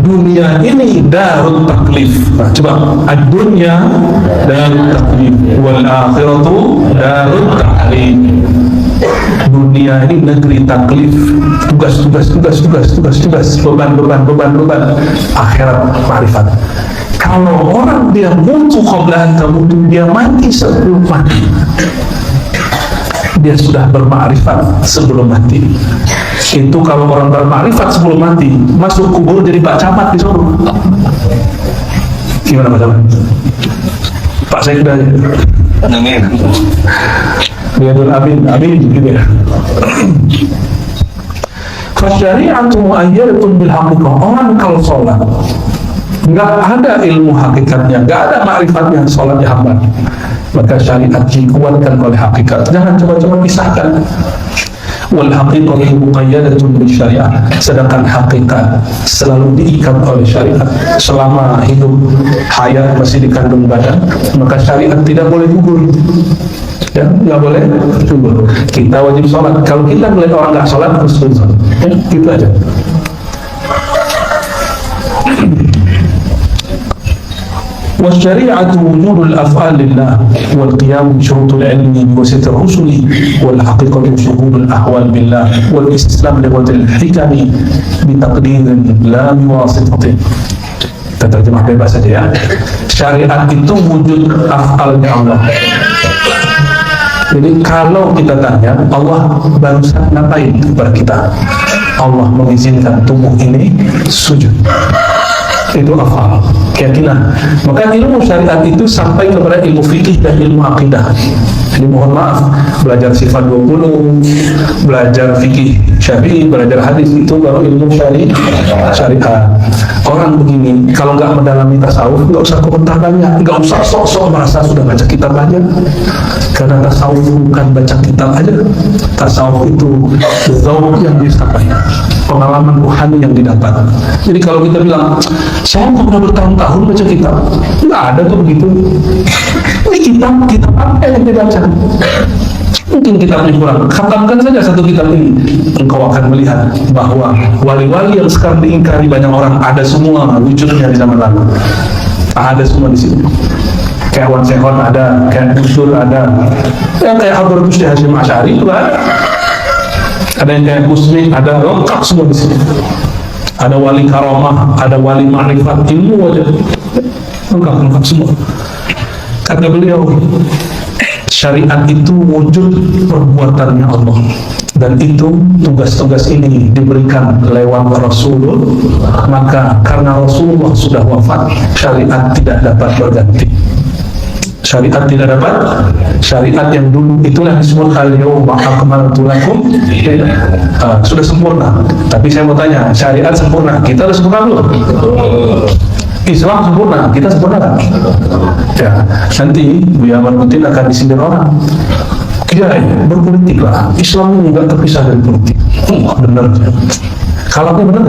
dunia ini darut taklif. Nah, coba ad-dunya darut taklif wal akhiratu darut taklif. Dunia ini negeri taklif, tugas, beban. Akhirat ma'rifat. Kalau orang dia mutu qabla an-tamut, dia mati sebelum mati, dia sudah bermakrifat sebelum mati. Itu kalau orang bermakrifat sebelum mati, masuk kubur jadi Pak Camat di sana. Gimana Pak Camat? Pak Sekda ya? Amin. Riyadul Amin gitu ya. Fasyari'atu mu'ayyadatun bil haqiqah. Orang kalau sholat nggak ada ilmu hakikatnya, nggak ada ma'rifatnya, sholatnya hambar, maka syariat dikuatkan oleh hakikat. Jangan coba-coba pisahkan. Wal haqiqatu muqayyadatun bil syariah. Sedangkan hakikat selalu diikat oleh syariat. Selama hidup hayat masih dikandung badan, maka syariat tidak boleh gugur. Ya, nggak boleh gugur. Kita wajib sholat. Kalau kita melihat orang nggak sholat, harus sholat. Ya, gitu aja. والشريعة وجود الأفعال لله والقيام بشروط العلم بواسطة الرسل والحقيقة شهود الأحوال بالله والاستسلام لقوة الحكم بتقدير لا بواسطة. Kita terjemah bebas saja ya. Syariat itu wujud af'alnya Allah. Jadi kalau kita tanya Allah barusan ngapain kepada kita, Allah mengizinkan tubuh ini sujud, itu afal, keyakinan. Maka ilmu syariat itu sampai kepada ilmu fikih dan ilmu akidah. Jadi mohon maaf, belajar sifat 20, belajar fikih syafi'i, belajar hadis, itu baru ilmu syariat. Orang begini kalau nggak mendalami tasawuf, nggak usah komentar banyak, nggak usah sok-sok merasa sudah baca kitab aja. Karena tasawuf bukan baca kitab aja. Tasawuf itu zauq yang disampaikan, pengalaman ruhani yang didapat. Jadi kalau kita bilang saya pernah bertahun-tahun baca kitab, nggak ada tuh begitu. Ini kitab apa yang dibaca? Mungkin kitabnya kurang, khatamkan saja satu kitab ini, engkau akan melihat bahwa wali-wali yang sekarang diingkari banyak orang ada semua wujudnya di zaman lalu. Ada semua di sini. Kayak Wan Sehon ada, kayak Gusdur ada, yang kayak Hadratus Syekh Hasyim Asy'ari itu ada yang kayak Gusmi ada, lengkap semua di sini. Ada wali karamah, ada wali ma'rifat, ilmu aja lengkap semua. Kata beliau, syariat itu wujud perbuatannya Allah, dan itu tugas-tugas ini diberikan lewat Rasulullah. Maka karena Rasulullah sudah wafat, syariat tidak dapat berganti. Syariat tidak dapat, syariat yang dulu itulah yang disebut al-yawma akmaltu lakum, sudah sempurna. Tapi saya mau tanya, syariat sempurna, kita sudah sempurna belum? Islam sempurna, kita sempurna kan? Ya, nanti Buya Marbutin akan disindir orang. Kiai berpolitik lah, Islam ini nggak terpisah dari politik. Benar. Kalau benar,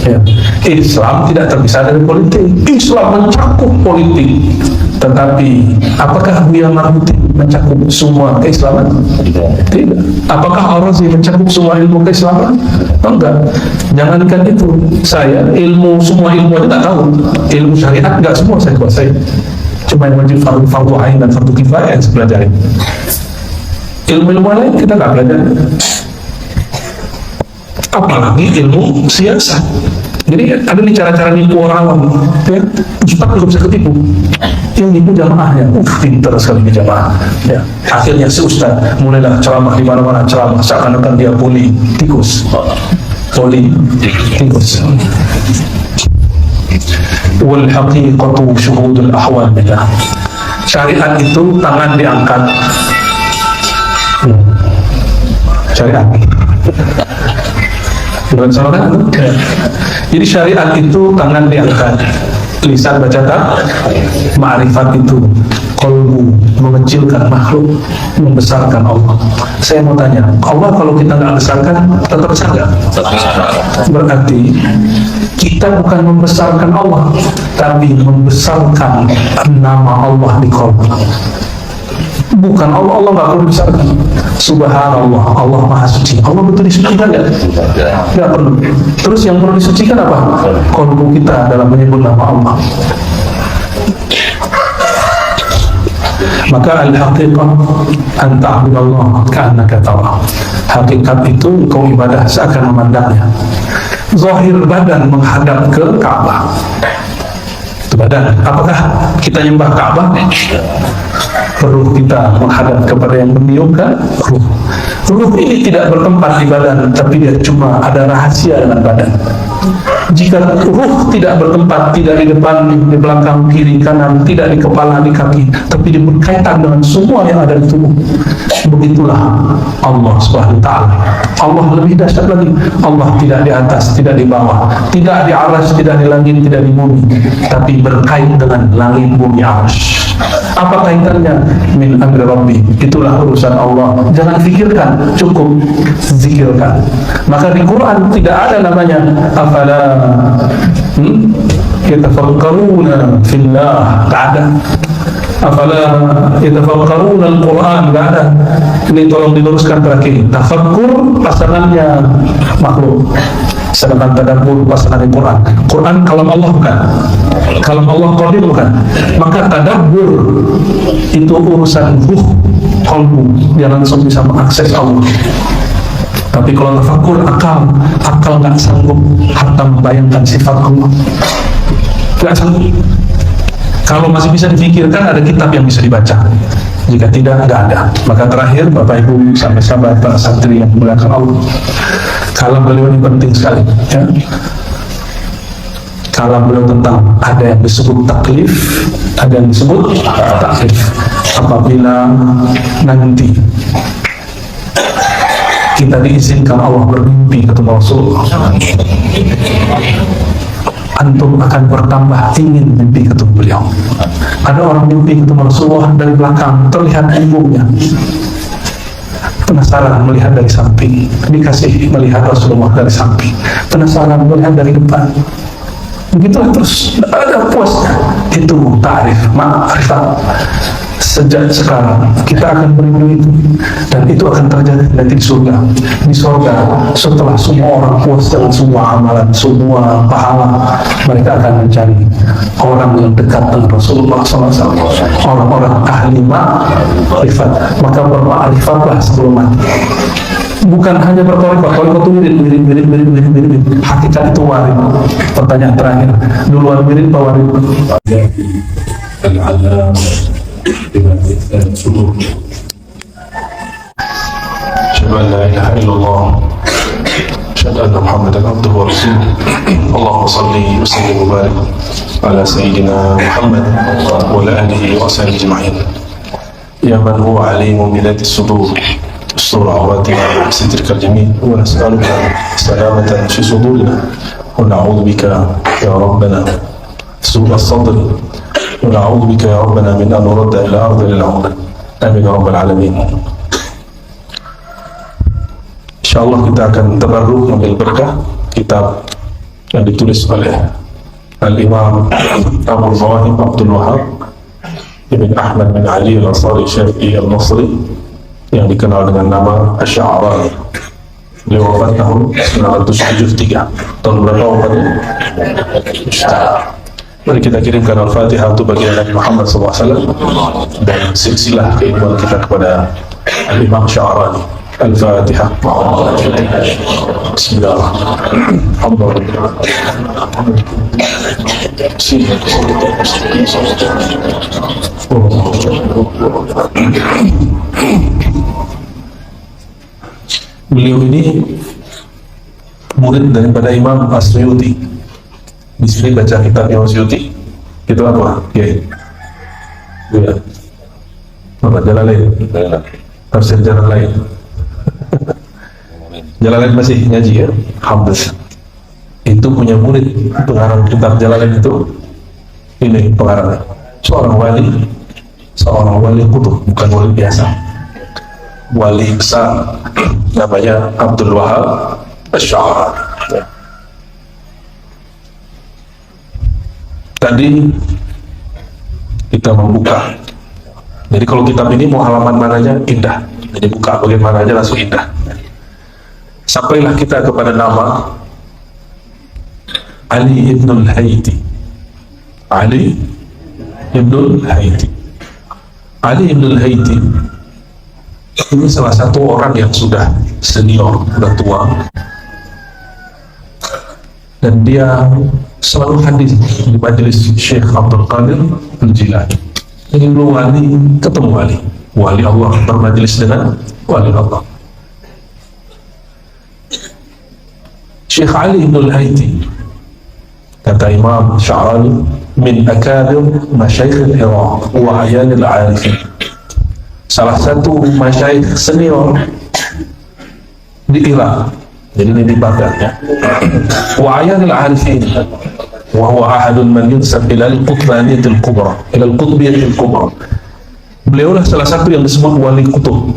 ya. Islam tidak terpisah dari politik. Islam mencakup politik. Tetapi apakah Buya Marbutin mencakup semua keislaman? Tidak. Apakah Ar-Razi mencakup semua ilmu keislaman? Enggak. Jangankan itu, saya semua ilmu aja tak tahu. Ilmu syariat enggak semua saya kuasai. Cuma yang wajib fardu ain dan fardu kifayah yang saya pelajari. Ilmu-ilmu lain kita enggak pelajari. Apalagi ilmu siasat. Jadi ada nih cara-cara nipu orang awam, ya. Ustaz nggak bisa ketipu. Yang nipu jamaahnya, pintar sekali jamaah. Ya. Akhirnya si Ustaz mulailah ceramah di mana-mana, ceramah seakan-akan dia poli tikus. Wal haqiqatu syuhudul ahwal billah. Syariat itu tangan diangkat. Syariat. Bukan salah kan? Jadi syariat itu tangan diangkat, lisan baca tak, ma'rifat itu qalbu mengecilkan makhluk, membesarkan Allah. Saya mau tanya, Allah kalau kita nggak besarkan, tetap besar nggak? Berarti kita bukan membesarkan Allah, tapi membesarkan nama Allah di qalbu. Bukan, Allah nggak perlu dibesarkan. Subhanallah, Allah maha suci. Allah betul disucikan nggak? Nggak perlu. Terus yang perlu disucikan apa? Qalbu kita dalam menyebut nama Allah. Maka al-haqiqah an ta'budallah ka'annaka tarah. Hakikat itu engkau ibadah seakan memandangnya. Zahir badan menghadap ke Ka'bah. Itu badan. Apakah kita nyembah Ka'bah? Ruh kita menghadap kepada yang meniupkan ruh. Ruh ini tidak bertempat di badan, tapi dia cuma ada rahasia dengan badan. Jika ruh tidak bertempat, tidak di depan, di belakang, kiri, kanan, tidak di kepala, di kaki, tapi dia berkaitan dengan semua yang ada di tubuh. Begitulah Allah Subhanahu wa ta'ala. Allah lebih dahsyat lagi. Allah tidak di atas, tidak di bawah, tidak di arsy, tidak di langit, tidak di bumi, tapi berkait dengan langit, bumi, arsy. Apa kaitannya? Min amri Rabbi. Itulah urusan Allah. Jangan fikirkan, cukup zikirkan. Maka di Quran tidak ada namanya afala yatafakkaruna fillah, tak ada. Afala yatafakkaruna al-Quran, tak ada. Ini tolong diluruskan terakhir. Tafakkur pasangannya makhluk, sedangkan tadabbur pasangan Quran. Quran kalam Allah bukan, kalam Allah qadir bukan. Maka tadabbur itu urusan ruh, qalbu, dia langsung bisa mengakses Allah. Tapi kalau tafakkur akal nggak sanggup hatta membayangkan sifat Allah, nggak sanggup. Kalau masih bisa difikirkan, ada kitab yang bisa dibaca. Jika tidak, nggak ada. Maka terakhir, Bapak Ibu sampai sahabat para santri yang dimuliakan Allah, kalam beliau ini penting sekali, ya. Kalam beliau tentang ada yang disebut taklif, ada yang disebut taklif. Apabila nanti kita diizinkan Allah bermimpi ketemu Rasulullah, antum akan bertambah ingin mimpi ketemu beliau. Ada orang mimpi ketemu Rasulullah dari belakang, terlihat punggungnya, penasaran melihat dari samping, dikasih melihat Rasulullah dari samping, penasaran melihat dari depan. Begitulah terus, ada puasnya. Itu ta'rif, ma'rifat. Sejak sekarang kita akan merindu itu, dan itu akan terjadi nanti di surga. Di surga, setelah semua orang puas dengan semua amalan, semua pahala, mereka akan mencari orang yang dekat dengan Rasulullah SAW, orang-orang ahli ma'rifat. Maka berma'rifatlah sebelum mati. Bukan hanya bertorikot, torikot itu mirip. Hakikat itu warid. Pertanyaan terakhir, duluan mirip apa warid? Asyhadu an la ilaha illallah, asyhadu anna Muhammadan abduhu wa rasuluh. Allahumma shalli wa sallim wa barik ala sayyidina Muhammad wa ala alihi wa sahbihi ajma'in. Ya man huwa alimun bi dhati sudur, استر عوراتنا بسترك الجميل، ونسألك سلامة في صدورنا، ونعوذ بك يا ربنا سوء الصدر، ونعوذ بك يا ربنا من أن نرد إلى أرض العمر. آمين يا رب العالمين. Insyaallah kita akan tabarruk mengambil berkah kitab yang ditulis oleh Al-Imam Abu Zawahib Abdul Wahab Ibn Ahmad bin Ali Al-Ansari Syafi'i Al-Nasri, yang dikenal dengan nama Asy-Sya'rani. Beliau wafat tahun 1973. Tahun berapa wafatnya? Mari kita kirimkan Al-Fatihah untuk baginda Nabi Muhammad SAW dan silsilah keilmuan kita kepada Al-Imam Asy-Sya'rani. Al-Fatihah. Beliau ini murid daripada Imam As-Suyuti. Di sini baca kitab Imam As-Suyuti. Itu apa? Ya. Apa? Jalalain. Tafsir Jalalain. Jalalain masih ngaji ya? Alhamdulillah. Itu punya murid pengarang kitab Jalalain itu. Ini pengarangnya. Seorang wali kutub, bukan wali biasa. Wali besar, namanya Abdul Wahab Asy-Sya'rani. Tadi kita membuka Jadi kalau kitab ini mau halaman mananya indah, jadi buka bagian mana aja langsung indah. Sampailah kita kepada nama Ali ibn al-Haythi. Ali ibn al-Haythi. Ali ibn al-Haythi ini salah satu orang yang sudah senior, sudah tua, dan dia selalu hadir di majelis Syekh Abdul Qadir Al-Jilani. Ini belum wali, ketemu wali Allah, bermajelis dengan wali Allah. Syekh Ali ibn al-Haythi, kata Imam Sya'rani, min akabir masyayikh al-Iraq wa ayan al-arifin, salah satu masyayikh senior di Irak, jadi ini di Baghdad ya. Wa ayan al-arifin wa huwa ahadun man yunsab ila al-qutbaniyah al-kubra, ila al-qutbiyah al-kubra. Beliaulah salah satu yang disebut wali kutub.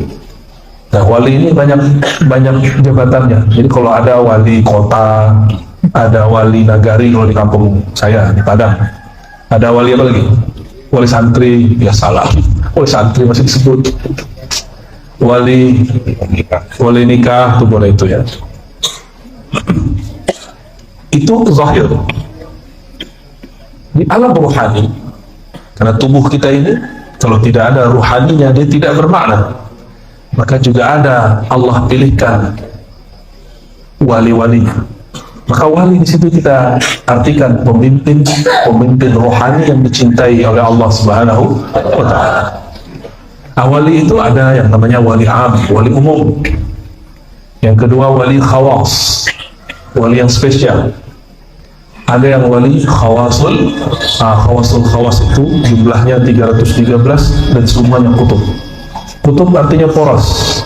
Nah, wali ini banyak jabatannya. Jadi kalau ada wali kota, ada wali nagari kalau di kampung saya di Padang. Ada wali apa lagi? Wali santri, ya salah. Wali santri masih disebut. Wali nikah itu boleh itu ya. Itu zahir. Di alam rohani, karena tubuh kita ini kalau tidak ada ruhaninya dia tidak bermakna. Maka juga ada Allah pilihkan wali-walinya. Maka wali di situ kita artikan pemimpin rohani yang dicintai oleh Allah Subhanahu wa Ta'ala. Wali itu ada yang namanya wali am, wali umum. Yang kedua wali khawas, wali yang spesial. Ada yang wali khawasul khawas itu jumlahnya 313 dan semuanya kutub. Kutub artinya poros.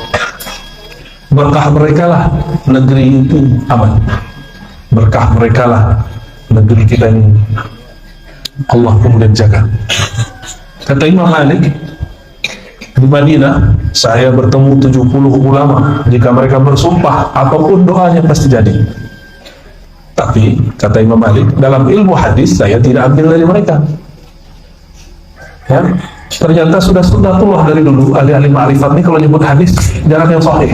Berkah mereka lah negeri itu aman. Berkah mereka lah negeri kita ini Allah kemudian jaga. Kata Imam Malik, di Madinah saya bertemu 70 ulama, jika mereka bersumpah apapun doanya pasti jadi. Tapi kata Imam Malik, dalam ilmu hadis saya tidak ambil dari mereka ya. Ternyata sudah sunnatullah dari dulu ahli-ahli ma'rifat ini kalau nyebut hadis jarang yang sahih.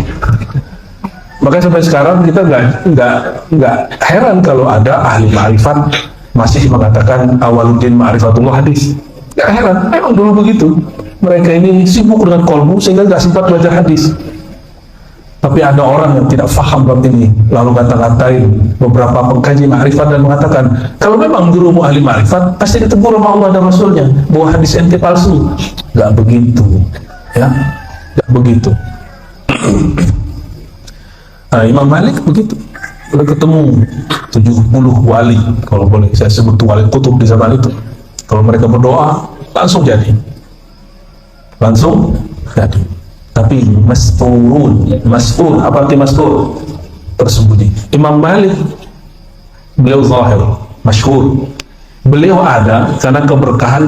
Makanya sampai sekarang kita nggak heran kalau ada ahli ma'rifat masih mengatakan awaluddin ma'rifatullah hadis. Nggak heran, memang dulu begitu. Mereka ini sibuk dengan kolbu sehingga nggak sempat belajar hadis. Tapi ada orang yang tidak faham bab ini, lalu kata-katain beberapa pengkaji ma'rifat dan mengatakan, kalau memang gurumu ahli ma'rifat, pasti ditegur sama Allah dan Rasulnya bahwa hadis ente palsu. Nggak begitu, ya, nggak begitu. Nah, Imam Malik begitu. Udah ketemu 70 wali, kalau boleh saya sebut wali kutub di zaman itu. Kalau mereka berdoa, langsung jadi. Langsung jadi. Tapi mas'ul, apa arti mas'ul? Tersembunyi. Imam Malik, beliau zahir, masyhur. Beliau ada karena keberkahan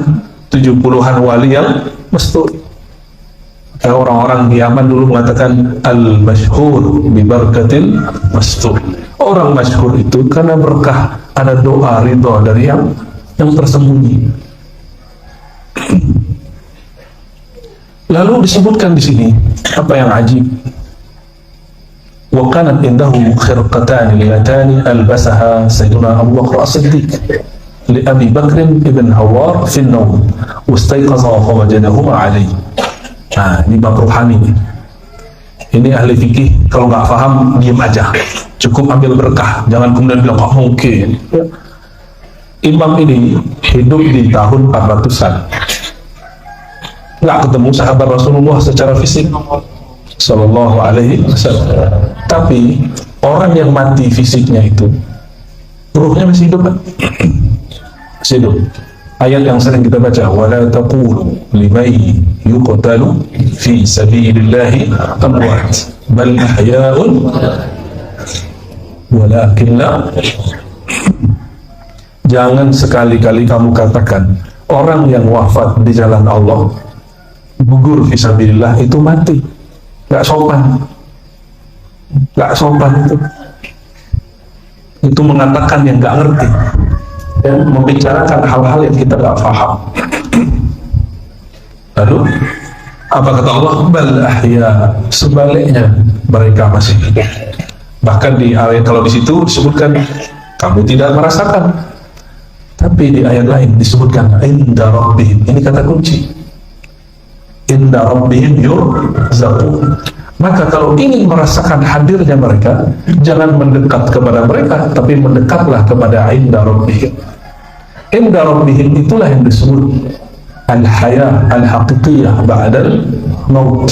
70-an wali yang mas'ul. Orang-orang di Yaman dulu mengatakan al-masyhur bi barakatil mastur. Orang masyhur itu karena berkah ada doa ridha dari yang tersembunyi. Lalu disebutkan di sini apa yang ajib. Wa kanat indahu khirqatan liyatan albasaha sayyiduna Abu Bakr As-Siddiq li Abi Bakr ibn Hawar fi an-nawm wastayqaza wa wajadahuma alayhi. Nah, ini bab rohani. Ini ahli fikih kalau nggak paham diam aja, cukup ambil berkah, jangan kemudian bilang nggak mungkin. Imam ini hidup di tahun 400-an, nggak ketemu sahabat Rasulullah secara fisik Sallallahu Alaihi Wasallam, tapi orang yang mati fisiknya itu ruhnya masih hidup kan? Masih hidup. Ayat yang sering kita baca, wala taqulu liman yuqtalu fi sabilillahi amwat bal ahya'un walakin la. Jangan sekali-kali kamu katakan orang yang wafat di jalan Allah gugur fi sabilillah itu mati. Nggak sopan, nggak sopan itu mengatakan yang nggak ngerti dan membicarakan hal-hal yang kita nggak paham. Lalu Apa kata Allah? Bal ahya, sebaliknya mereka masih hidup. Bahkan di ayat, kalau di situ disebutkan kamu tidak merasakan, tapi di ayat lain disebutkan inda rabbihim. Ini kata kunci, inda rabbihim yurzaqun. Maka kalau ingin merasakan hadirnya mereka, jangan mendekat kepada mereka, tapi mendekatlah kepada inda rabbihim. Inda rabbihim itulah yang disebut al-haya al-haqiqiyah ba'dal maut.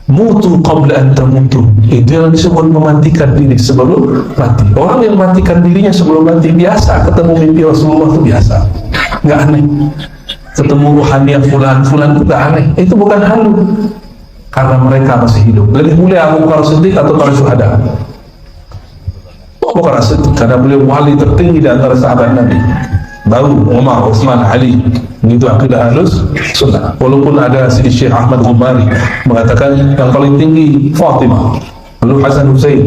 Mutu qabla an tamutu. Itu yang disebut mematikan diri sebelum mati. Orang yang matikan dirinya sebelum mati biasa, ketemu mimpi Rasulullah itu biasa, nggak aneh. Ketemu ruhaniah fulan itu nggak aneh. Itu bukan halu, karena mereka masih hidup. Lebih mulia Abu Bakar Siddiq atau para syuhada? Abu Bakar Siddiq karena beliau wali tertinggi di antara sahabat Nabi. Baru Umar, Utsman, Ali. Itu akidah Ahlus Sunnah. Walaupun ada si Syekh Ahmad Ghumari mengatakan yang paling tinggi Fatimah, lalu Hasan Hussein,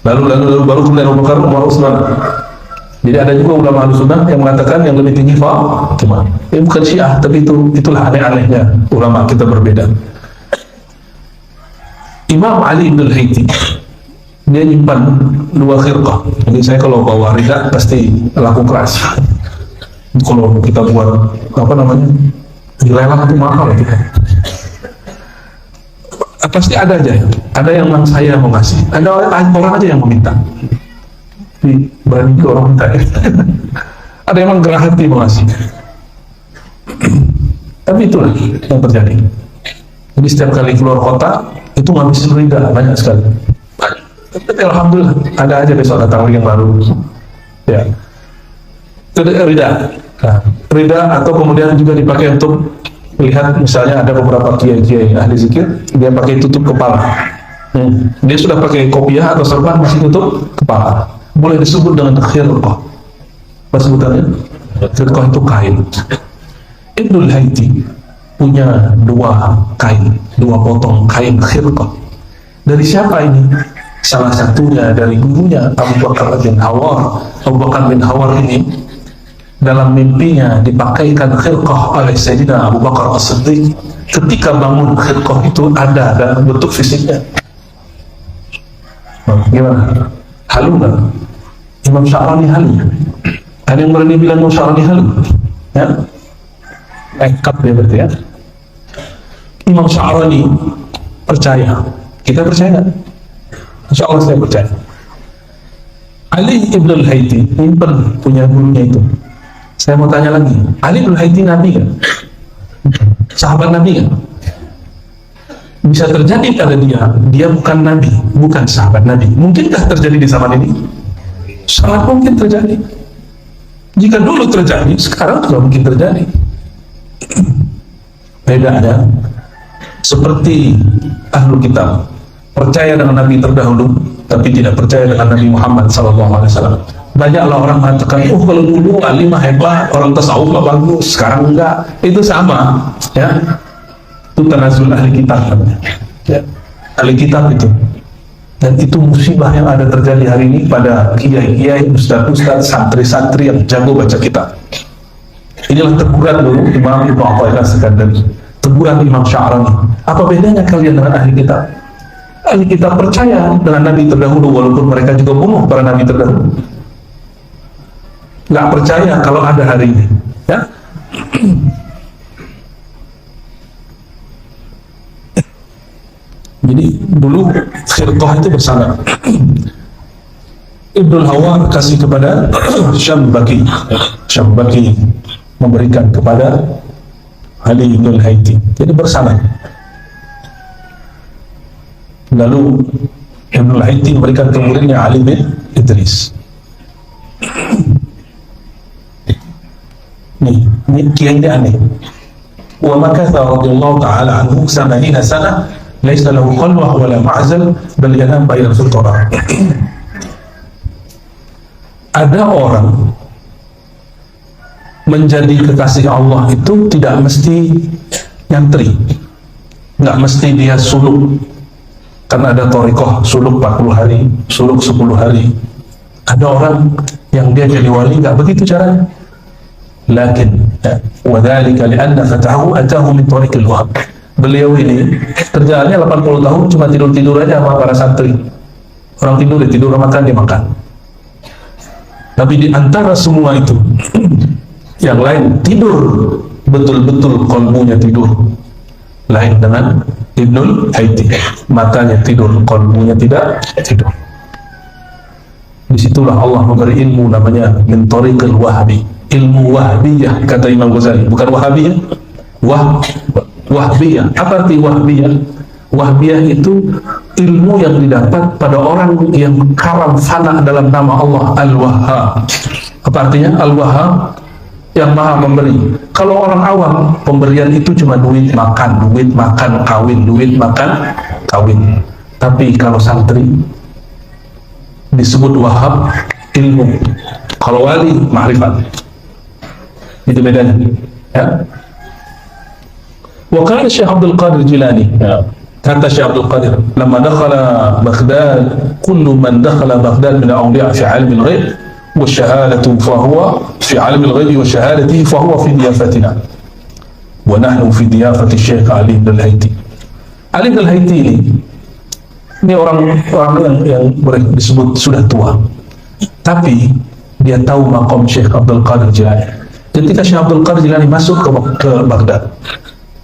lalu baru kemudian Abu Bakar, Umar, Utsman. Jadi ada juga ulama Ahlus Sunnah yang mengatakan yang lebih tinggi Fatimah. Ini bukan Syiah, tapi itulah aneh-anehnya ulama kita berbeda. Imam Ali bin Al-Haythi dia nyimpan 2 khirqah. Jadi saya kalau bawa rida pasti laku keras. Kalau kita buat apa namanya dilelang itu mahal gitu. Pasti ada aja, ada yang memang saya mau ngasih, ada orang aja yang meminta. Berani ke orang minta ya. Ada yang memang gerah hati mau ngasih. Tapi itulah yang terjadi. Jadi setiap kali keluar kota itu ngabisin rida banyak sekali. Tapi alhamdulillah ada aja besok datang lagi yang baru. Ya. Itu rida. Nah, rida atau kemudian juga dipakai untuk melihat, misalnya ada beberapa kiai-kiai ahli zikir dia pakai tutup kepala. Dia sudah pakai kopiah atau serban masih tutup kepala. Boleh disebut dengan khirqah. Apa sebutannya? Khirqah itu kain. Ibnul Haythi punya 2 potong kain khirqah. Dari siapa ini? Salah satunya dari gurunya Abu Bakar bin Hawar. Abu Bakar bin Hawar ini dalam mimpinya dipakaikan khirqah oleh Sayyidina Abu Bakar As-Siddiq. Ketika bangun, khirqah itu ada dalam bentuk fisiknya. Gimana? Halu nggak? Imam Sya'rani halu? Ada yang berani bilang Imam Sya'rani halu? Ya? Lengkap dia berarti ya. Imam Sya'rani percaya. Kita percaya nggak? Insya Allah saya percaya. Ali ibn al-Haythi nyimpen punya gurunya itu. Saya mau tanya lagi, Ali ibn al-Haythi Nabi kan? Sahabat Nabi kan? Bisa terjadi pada dia bukan Nabi, bukan sahabat Nabi. Mungkinkah terjadi di zaman ini? Sangat mungkin terjadi. Jika dulu terjadi, sekarang juga mungkin terjadi. Beda ada. Seperti Ahlul Kitab percaya dengan Nabi terdahulu, tapi tidak percaya dengan Nabi Muhammad SAW. Banyaklah orang mengatakan, oh kalau dulu alimah hebat, orang tasawuf bagus, sekarang enggak. Itu sama, ya. Itu tanazul ahli kitab namanya. Ya. Ahli kitab itu. Dan itu musibah yang ada terjadi hari ini pada kiai-kiai, ustaz-ustaz, santri-santri yang jago baca kitab. Inilah teguran dulu Imam Ibnu Athaillah Sekandari. Teguran Imam Sya'rani. Apa bedanya kalian dengan ahli kitab? Ahli kitab percaya dengan Nabi terdahulu, walaupun mereka juga bunuh para Nabi terdahulu. Nggak percaya kalau ada hari ini, ya. Jadi dulu khirqah itu bersama. Ibnul Hawar kasih kepada Syambaki memberikan kepada Ali ibn al-Haythi. Jadi bersama. Lalu Ibnul Haythi memberikan ke muridnya Ali bin Idris. Ini kiai ini aneh. Wa makatha radhiyallahu ta'ala anhu 80 sana laysa lahu qalwah wala ma'zal bal yanam bayna sultana. Ada orang menjadi kekasih Allah itu tidak mesti nyantri, nggak mesti dia suluk. Karena ada thariqah suluk 40 hari, suluk 10 hari. Ada orang yang dia jadi wali nggak begitu caranya. Lakin wa dzalika li'anna fatahu atahu min thariqil wahab. Beliau ini kerjaannya 80 tahun cuma tidur-tidur aja sama para santri. Orang tidur, dia tidur, makan, dia makan. Tapi di antara semua itu, yang lain tidur, betul-betul kolbunya tidur. Lain dengan Ibnul Haiti, matanya tidur, kolbunya tidak tidur. Disitulah Allah memberi ilmu namanya min tariqil wahbi, ilmu wahbiyah, kata Imam Ghazali, bukan wahabiyah. Wahbiyah. Apa arti wahbiyah? Wahbiyah itu ilmu yang didapat pada orang yang karam fana dalam nama Allah Al-Wahhab. Apa artinya Al-Wahhab? Yang maha memberi. Kalau orang awam, pemberian itu cuma duit makan, kawin, duit makan, kawin. Tapi kalau santri disebut wahab, ilmu. Kalau wali, ma'rifat. Itu bedanya. Ya. Wa qala Syekh Abdul Qadir Jilani, kata Syekh Abdul Qadir, lama dakhala Baghdad, kullu man dakhala Baghdad min al-awliya fi 'ilm al-ghaib wa syahadatu fa huwa fi 'ilm al-ghaib wa shahadatihi fa huwa fi diyafatina. Wa nahnu fi diyafati Syekh Ali al-Haiti. Ali al-Haiti ini orang yang boleh disebut sudah tua, tapi dia tahu maqam Syekh Abdul Qadir Jilani. Ketika Syekh Abdul Qadir Jilani masuk ke Baghdad,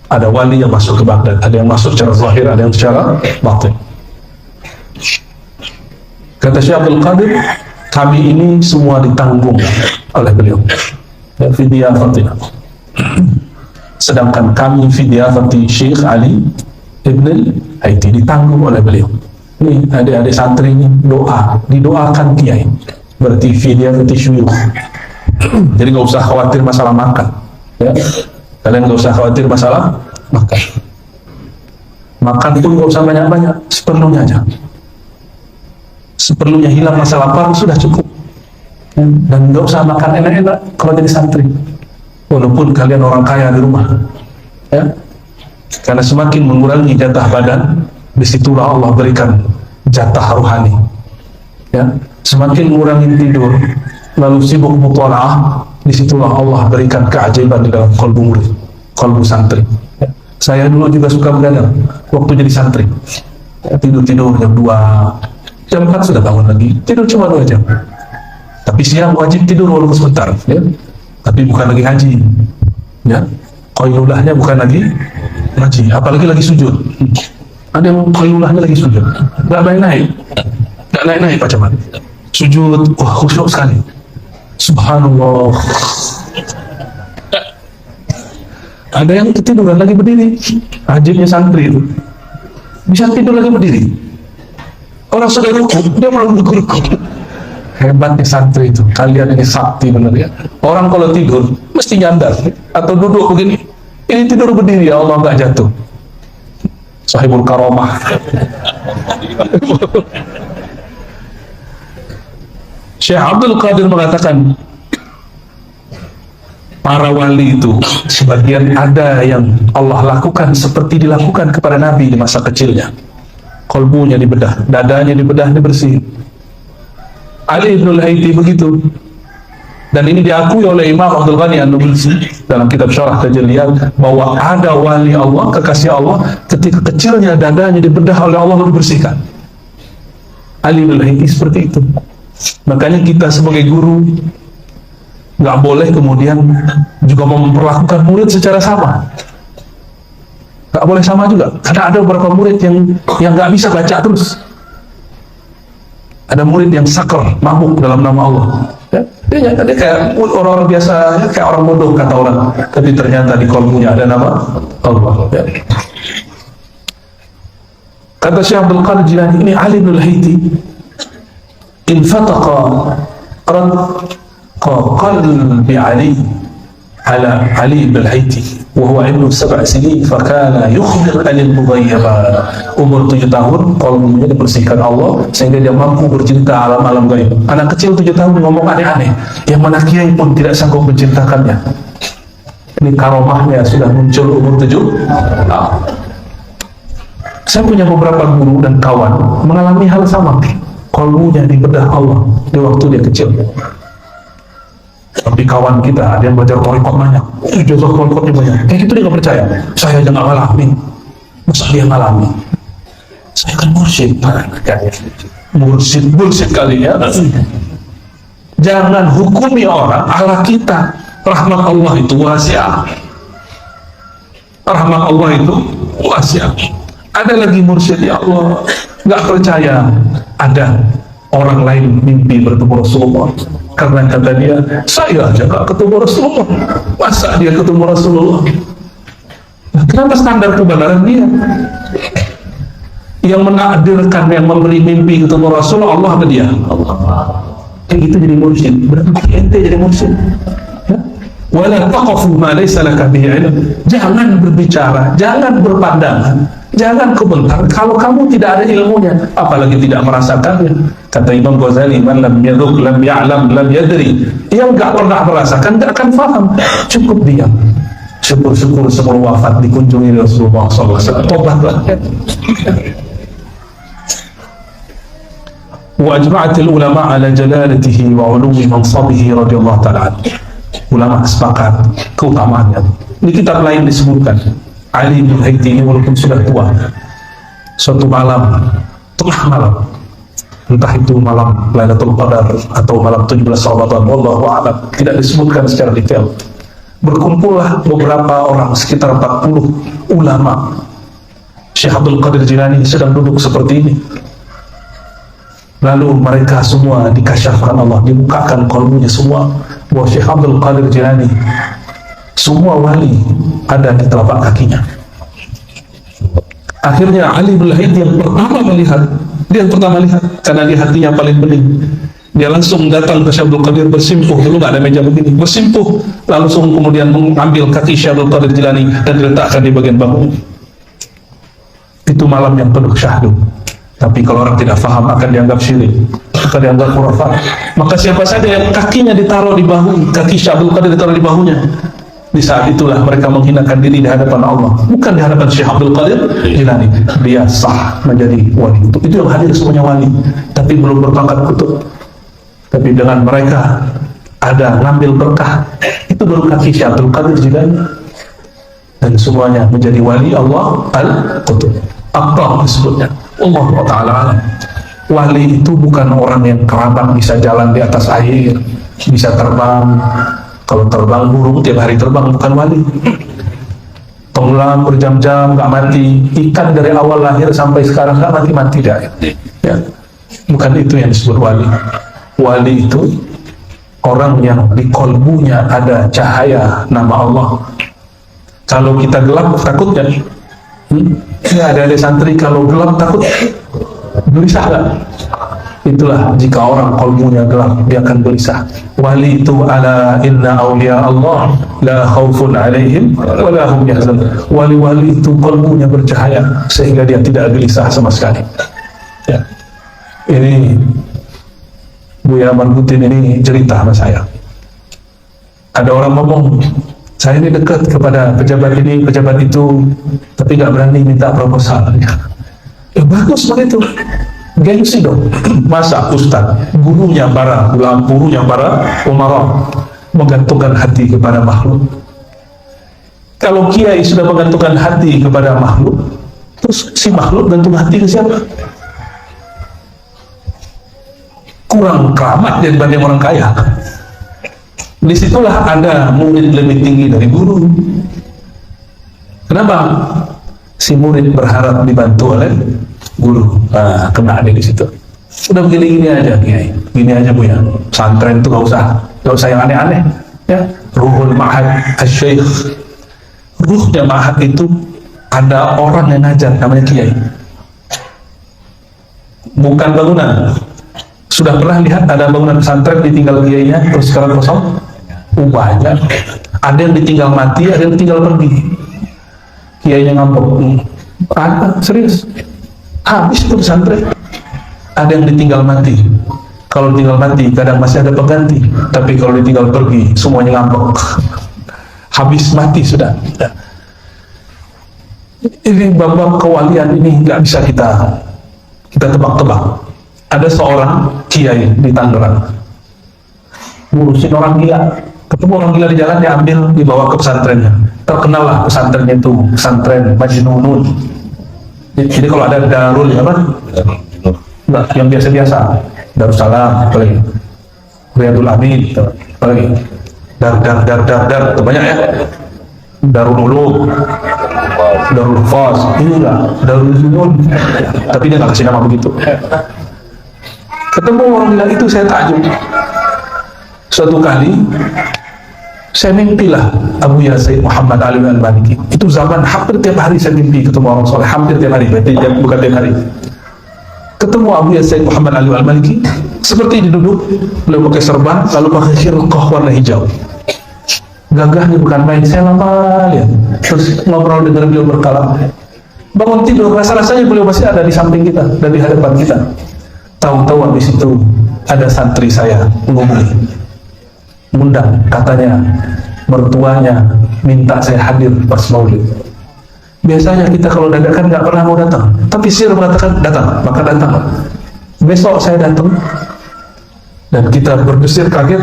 ada wali yang masuk ke Baghdad, ada yang masuk secara zahir, ada yang secara batin. Kata Syekh Abdul Qadir, kami ini semua ditanggung oleh beliau. Fidiyafatina. Sedangkan kami fidiyafati Syekh Ali Ibn Haiti ditanggung oleh beliau. Ini adik-adik santri ini doa, didoakan kiai. Berarti fidiyafati syuyukh. Jadi nggak usah khawatir masalah makan. Ya. Kalian nggak usah khawatir masalah makan. Makan pun nggak usah banyak-banyak, seperlunya aja. Seperlunya, hilang masalah lapar sudah cukup. Dan nggak usah makan enak-enak kalau jadi santri. Walaupun kalian orang kaya di rumah, ya. Karena semakin mengurangi jatah badan, disitulah Allah berikan jatah rohani. Ya. Semakin mengurangi tidur, lalu sibuk mutalaah, disitulah Allah berikan keajaiban di dalam kalbu murid, kalbu santri. Ya. Saya dulu juga suka begadang waktu jadi santri. Ya, tidur-tidur jam 2, jam 4 sudah bangun lagi, tidur cuma 2 jam. Tapi siang wajib tidur walaupun sebentar. Ya. Tapi bukan lagi haji. Ya. Qailulahnya bukan lagi haji, apalagi lagi sujud. Ada yang qailulahnya lagi sujud, nggak naik-naik, nggak naik-naik Pak Camat. Sujud, wah khusyuk sekali. Subhanallah. Ada yang ketiduran lagi berdiri. Ajibnya santri itu bisa tidur lagi berdiri. Orang sudah rukuk, dia belum rukuk. Hebatnya santri itu. Kalian ini sakti benar ya. Orang kalau tidur mesti nyandar atau duduk begini. Ini tidur berdiri, ya Allah nggak jatuh. Sahibul karomah. Syekh Abdul Qadir mengatakan, para wali itu sebagian ada yang Allah lakukan seperti dilakukan kepada Nabi di masa kecilnya. Kolbunya dibedah, dadanya dibedah, dibersihin. Ali Ibnul Haiti begitu. Dan ini diakui oleh Imam Abdul Ghani An-Nabulsi dalam kitab Syarah Tajalliyat, bahwa ada wali Allah, kekasih Allah, ketika kecilnya dadanya dibedah oleh Allah lalu dibersihkan. Ali Ibnul Haiti seperti itu. Makanya kita sebagai guru nggak boleh kemudian juga memperlakukan murid secara sama. Nggak boleh sama juga, karena ada beberapa murid yang nggak bisa baca terus. Ada murid yang sakar, mabuk dalam nama Allah. Ya, dia kayak orang-orang biasa, ya, kayak orang bodoh kata orang. Tapi ternyata di kolbunya ada nama Allah. Ya. Kata Syekh Abdul Qadir Jilani, ini Ali bin Haiti infataqa qalbi Ali bin Haiti وهو ابن 7 سنين فكان يخبر عن المغيبات. Umur 7 tahun kolbunya dibersihkan Allah sehingga dia mampu bercerita alam-alam gaib. Anak kecil 7 tahun ngomong aneh-aneh yang mana kiai pun tidak sanggup menceritakannya. Ini karomahnya sudah muncul umur 7 tahun. Saya punya beberapa guru dan kawan mengalami hal sama. Kolbunya dibedah Allah di waktu dia kecil. Tapi kawan kita ada yang belajar torikot banyak, jazah torikotnya banyak. Kayak gitu dia nggak percaya. Saya aja nggak ngalamin. Masa dia ngalami? Saya kan mursyid. Bullshit kali ya. Jangan hukumi orang ala kita. Rahmat Allah itu wasi'ah. Rahmat Allah itu wasi'ah. Ada lagi mursyid, ya Allah, nggak percaya ada orang lain mimpi bertemu Rasulullah, karena kata dia, saya aja nggak ketemu Rasulullah, masa dia ketemu Rasulullah? Nah, kenapa standar kebenaran dia? Yang menakdirkan, yang memberi mimpi ketemu Rasulullah, Allah apa dia? Allah. Kayak gitu jadi mursyid. Berarti ente jadi mursyid. Wala taqafu ma laysa laka bihi ilm. Jangan berbicara, jangan berpandangan, jangan komentar kalau kamu tidak ada ilmunya, apalagi tidak merasakannya. Kata Imam Ghazali, man lam yaduk, lam ya'lam, lam yadri. Yang enggak pernah merasakan enggak akan paham. Cukup diam. Syukur-syukur sebelum wafat dikunjungi Rasulullah SAW. Tobatlah. Wa ajma'atil ulama ala jalalatihi wa ulumi mansabihi radhiyallahu ta'ala. Ulama sepakat keutamaannya. Di kitab lain disebutkan, Ali bin Haiti ini walaupun sudah tua, suatu malam, tengah malam, entah itu malam Lailatul Qadar atau malam 17 Ramadan, wallahu a'lam, tidak disebutkan secara detail. Berkumpullah beberapa orang, sekitar 40 ulama. Syekh Abdul Qadir Jilani sedang duduk seperti ini. Lalu mereka semua dikasyafkan Allah, dibukakan kalbunya semua, bahwa Syekh Abdul Qadir Jilani semua wali ada di telapak kakinya. Akhirnya Ali bin Haiti yang pertama melihat, dia yang pertama lihat, karena dia hatinya paling bening. Dia langsung datang ke Syekh Abdul Qadir, bersimpuh, dulu nggak ada meja begini, bersimpuh, langsung kemudian mengambil kaki Syekh Abdul Qadir Jilani dan diletakkan di bagian bahu. Itu malam yang penuh syahdu. Tapi kalau orang tidak faham akan dianggap syirik, akan dianggap khurafat. Maka siapa saja yang kakinya ditaruh di bahu, kaki Syekh Abdul Qadir ditaruh di bahunya, di saat itulah mereka menghinakan diri di hadapan Allah, bukan di hadapan Syekh Abdul Qadir Jilani. Dia sah menjadi wali. Itu yang hadir semuanya wali, tapi belum berpangkat kutub. Tapi dengan mereka ada ngambil berkah, itu baru kaki Syekh Abdul Qadir Jilani, dan semuanya menjadi wali Allah al-Qutub. Aqtab disebutnya. Allah Ta'ala alam. Wali itu bukan orang yang kerabat bisa jalan di atas air, bisa terbang. Kalau terbang burung tiap hari terbang, bukan wali. Tenggelam berjam-jam nggak mati, ikan dari awal lahir sampai sekarang nggak mati-mati dah. Ya. Bukan itu yang disebut wali. Wali itu orang yang di kolbunya ada cahaya nama Allah. Kalau kita gelap takut kan? Ya, ada santri kalau gelap takut, gelisah kan? Itulah jika orang kolbunya gelap, dia akan gelisah. Wali itu ala inna awliya Allah la khawfun alaihim wa la hum yahzanun. Wali-wali itu kolbunya bercahaya sehingga dia tidak gelisah sama sekali. Ya. Ini Buya Marbutin ini cerita sama saya. Ada orang ngomong, saya ini dekat kepada pejabat ini, pejabat itu, tapi nggak berani minta proposal. Ya bagus begitu, gengsi dong. Masa ustaz, gurunya para ulama, gurunya para umara menggantungkan hati kepada makhluk. Kalau kiai sudah menggantungkan hati kepada makhluk, terus si makhluk gantung hati ke siapa? Kurang keramat dibanding orang kaya. Disitulah ada murid lebih tinggi dari guru. Kenapa? Si murid berharap dibantu oleh guru. Nah, kena ada di situ. Udah begini-gini aja, Kiai. Gini aja Bu ya. Santren itu gak usah yang aneh-aneh. Ya, Ruhul Ma'had Asy-Syaikh. Ruhnya Ma'had itu ada orang yang ngajar namanya Kiai. Bukan bangunan. Sudah pernah lihat ada bangunan pesantren ditinggal kiainya terus sekarang kosong? Banyak. Ada yang ditinggal mati, ada yang tinggal pergi. Kiainya ngambek. Ada, serius. Habis itu pesantren. Ada yang ditinggal mati. Kalau ditinggal mati, kadang masih ada pengganti. Tapi kalau ditinggal pergi, semuanya ngambek. Habis mati sudah. Ini bab-bab kewalian ini nggak bisa kita tebak-tebak. Ada seorang kiai di Tangerang ngurusin orang gila, ketemu orang gila di jalan, diambil dibawa ke pesantrennya. Terkenal lah pesantrennya itu pesantren Majnunun. Jadi kalau ada darul apa? Nah, yang biasa-biasa, Darussalam, apalagi Riyadul Amin, apalagi dar, itu banyak ya. Darul Ulum, Darul Fas, ini enggak, Darul Zulun, tapi dia nggak kasih nama begitu. Ketemu orang gila itu saya takjub. Suatu kali saya mimpilah Abu Sayyid Muhammad Ali Al-Maliki. Itu zaman hampir tiap hari saya mimpi ketemu orang soleh, hampir tiap hari, berarti bukan tiap hari. Ketemu Abu Sayyid Muhammad Ali Al-Maliki, seperti ini duduk, beliau pakai serban, lalu pakai khirqah warna hijau. Gagahnya bukan main, saya lama lihat. Terus ngobrol dengan beliau berkala. Bangun tidur, rasa-rasanya beliau masih ada di samping kita dan di hadapan kita. Tahu-tahu habis itu ada santri saya ngundang, katanya mertuanya minta saya hadir pas maulid. Biasanya kita kalau dadakan nggak pernah mau datang, tapi Sir mengatakan datang, maka datang. Besok saya datang dan kita berdesir kaget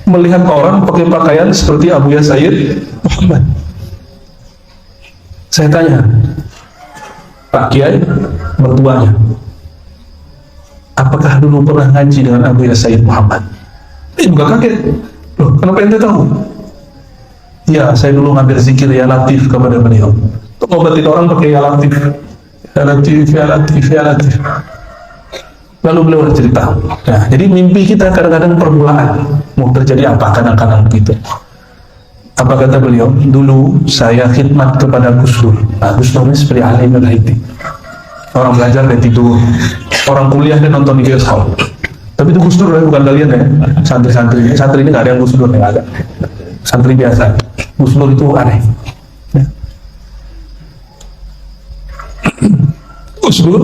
melihat orang pakai pakaian seperti Abu Sayyid Muhammad. Saya tanya, Pak Kiai, mertuanya, apakah dulu pernah ngaji dengan Abu Sayyid Muhammad? Juga kaget. Loh, kenapa ente tahu? Ya, saya dulu ngambil zikir ya latif kepada beliau. Untuk ngobatin orang pakai ya latif. Ya latif, ya latif, ya latif. Lalu beliau bercerita. Nah, jadi mimpi kita kadang-kadang permulaan. Mau terjadi apa kadang-kadang begitu. Apa kata beliau? Dulu saya khidmat kepada Gus Dur. Nah, Gus Dur ini seperti alim al-haiti. Orang belajar dan tidur. Orang kuliah dan nonton di bioskop. Tapi itu Gus Dur bukan kalian ya. Santri-santri ini nggak ada yang Gus Dur, nggak ada. Santri biasa. Gus Dur itu aneh. Ya. Gus Dur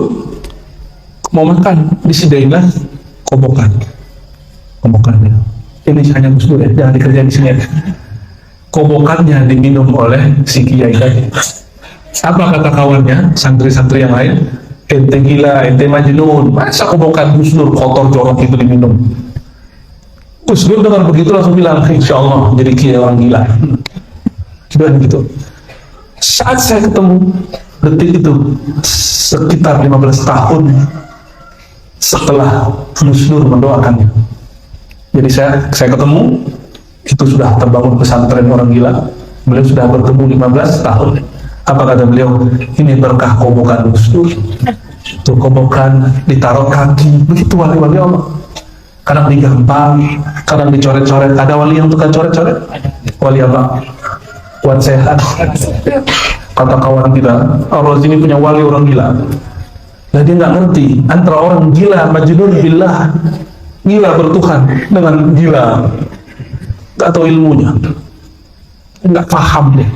mau makan disediainlah kobokan ya. Ini hanya Gus Dur ya, jangan dikerjain di sini ya. Kobokannya diminum oleh si kiai tadi. Apa kata kawannya, santri-santri yang lain? Ente gila, ente majnun, masa kobokan Gus Dur kotor jorok itu diminum? Gus Dur dengar begitu langsung bilang, insya Allah jadi kiai orang gila. Sudah gitu. Saat saya ketemu detik itu sekitar 15 tahun setelah Gus Dur mendoakannya. Jadi saya ketemu, itu sudah terbangun pesantren orang gila. Beliau sudah bertemu 15 tahun. Apa kata beliau? Ini berkah kobokan Gus Dur. Tuh kobokan ditaruh kaki, begitu wali-wali Allah. Kadang digampang, kadang dicoret-coret. Ada wali yang tukang coret-coret? Wali apa? Kuat sehat. Kata kawan kita, Allah ini punya wali orang gila. Nah, dia nggak ngerti antara orang gila majnun billah, gila bertuhan, dengan gila atau ilmunya, nggak paham deh.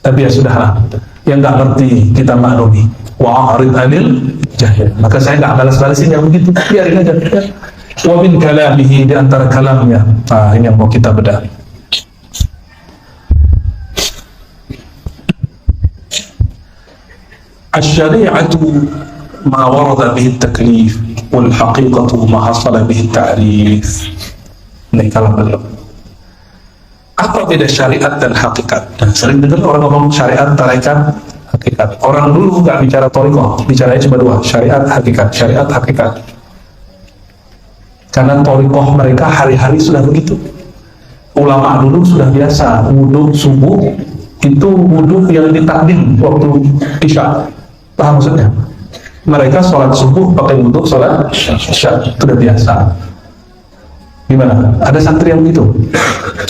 Tapi ya sudahlah, yang nggak ngerti kita maklumi. Wa'arid anil jahil. Maka saya nggak balas-balasin yang begitu, biarin aja. Wa min kalamihi, di antara kalamnya. Nah, ini yang mau kita bedah. Asy-syari'atu ma warada bihi at-taklif wal haqiqatu ma hasala bihi at-ta'rif. Ini kalam beliau. Apa beda syariat dan hakikat? Dan sering dengar orang ngomong syariat, tarekat, hakikat. Orang dulu nggak bicara thariqah, bicaranya cuma dua, syariat, hakikat, syariat, hakikat. Karena thariqah mereka hari-hari sudah begitu. Ulama dulu sudah biasa wudhu subuh itu wudhu yang ditakdim waktu isya. Paham maksudnya? Mereka sholat subuh pakai wudhu sholat isya, itu udah biasa. Gimana? Ada santri yang begitu?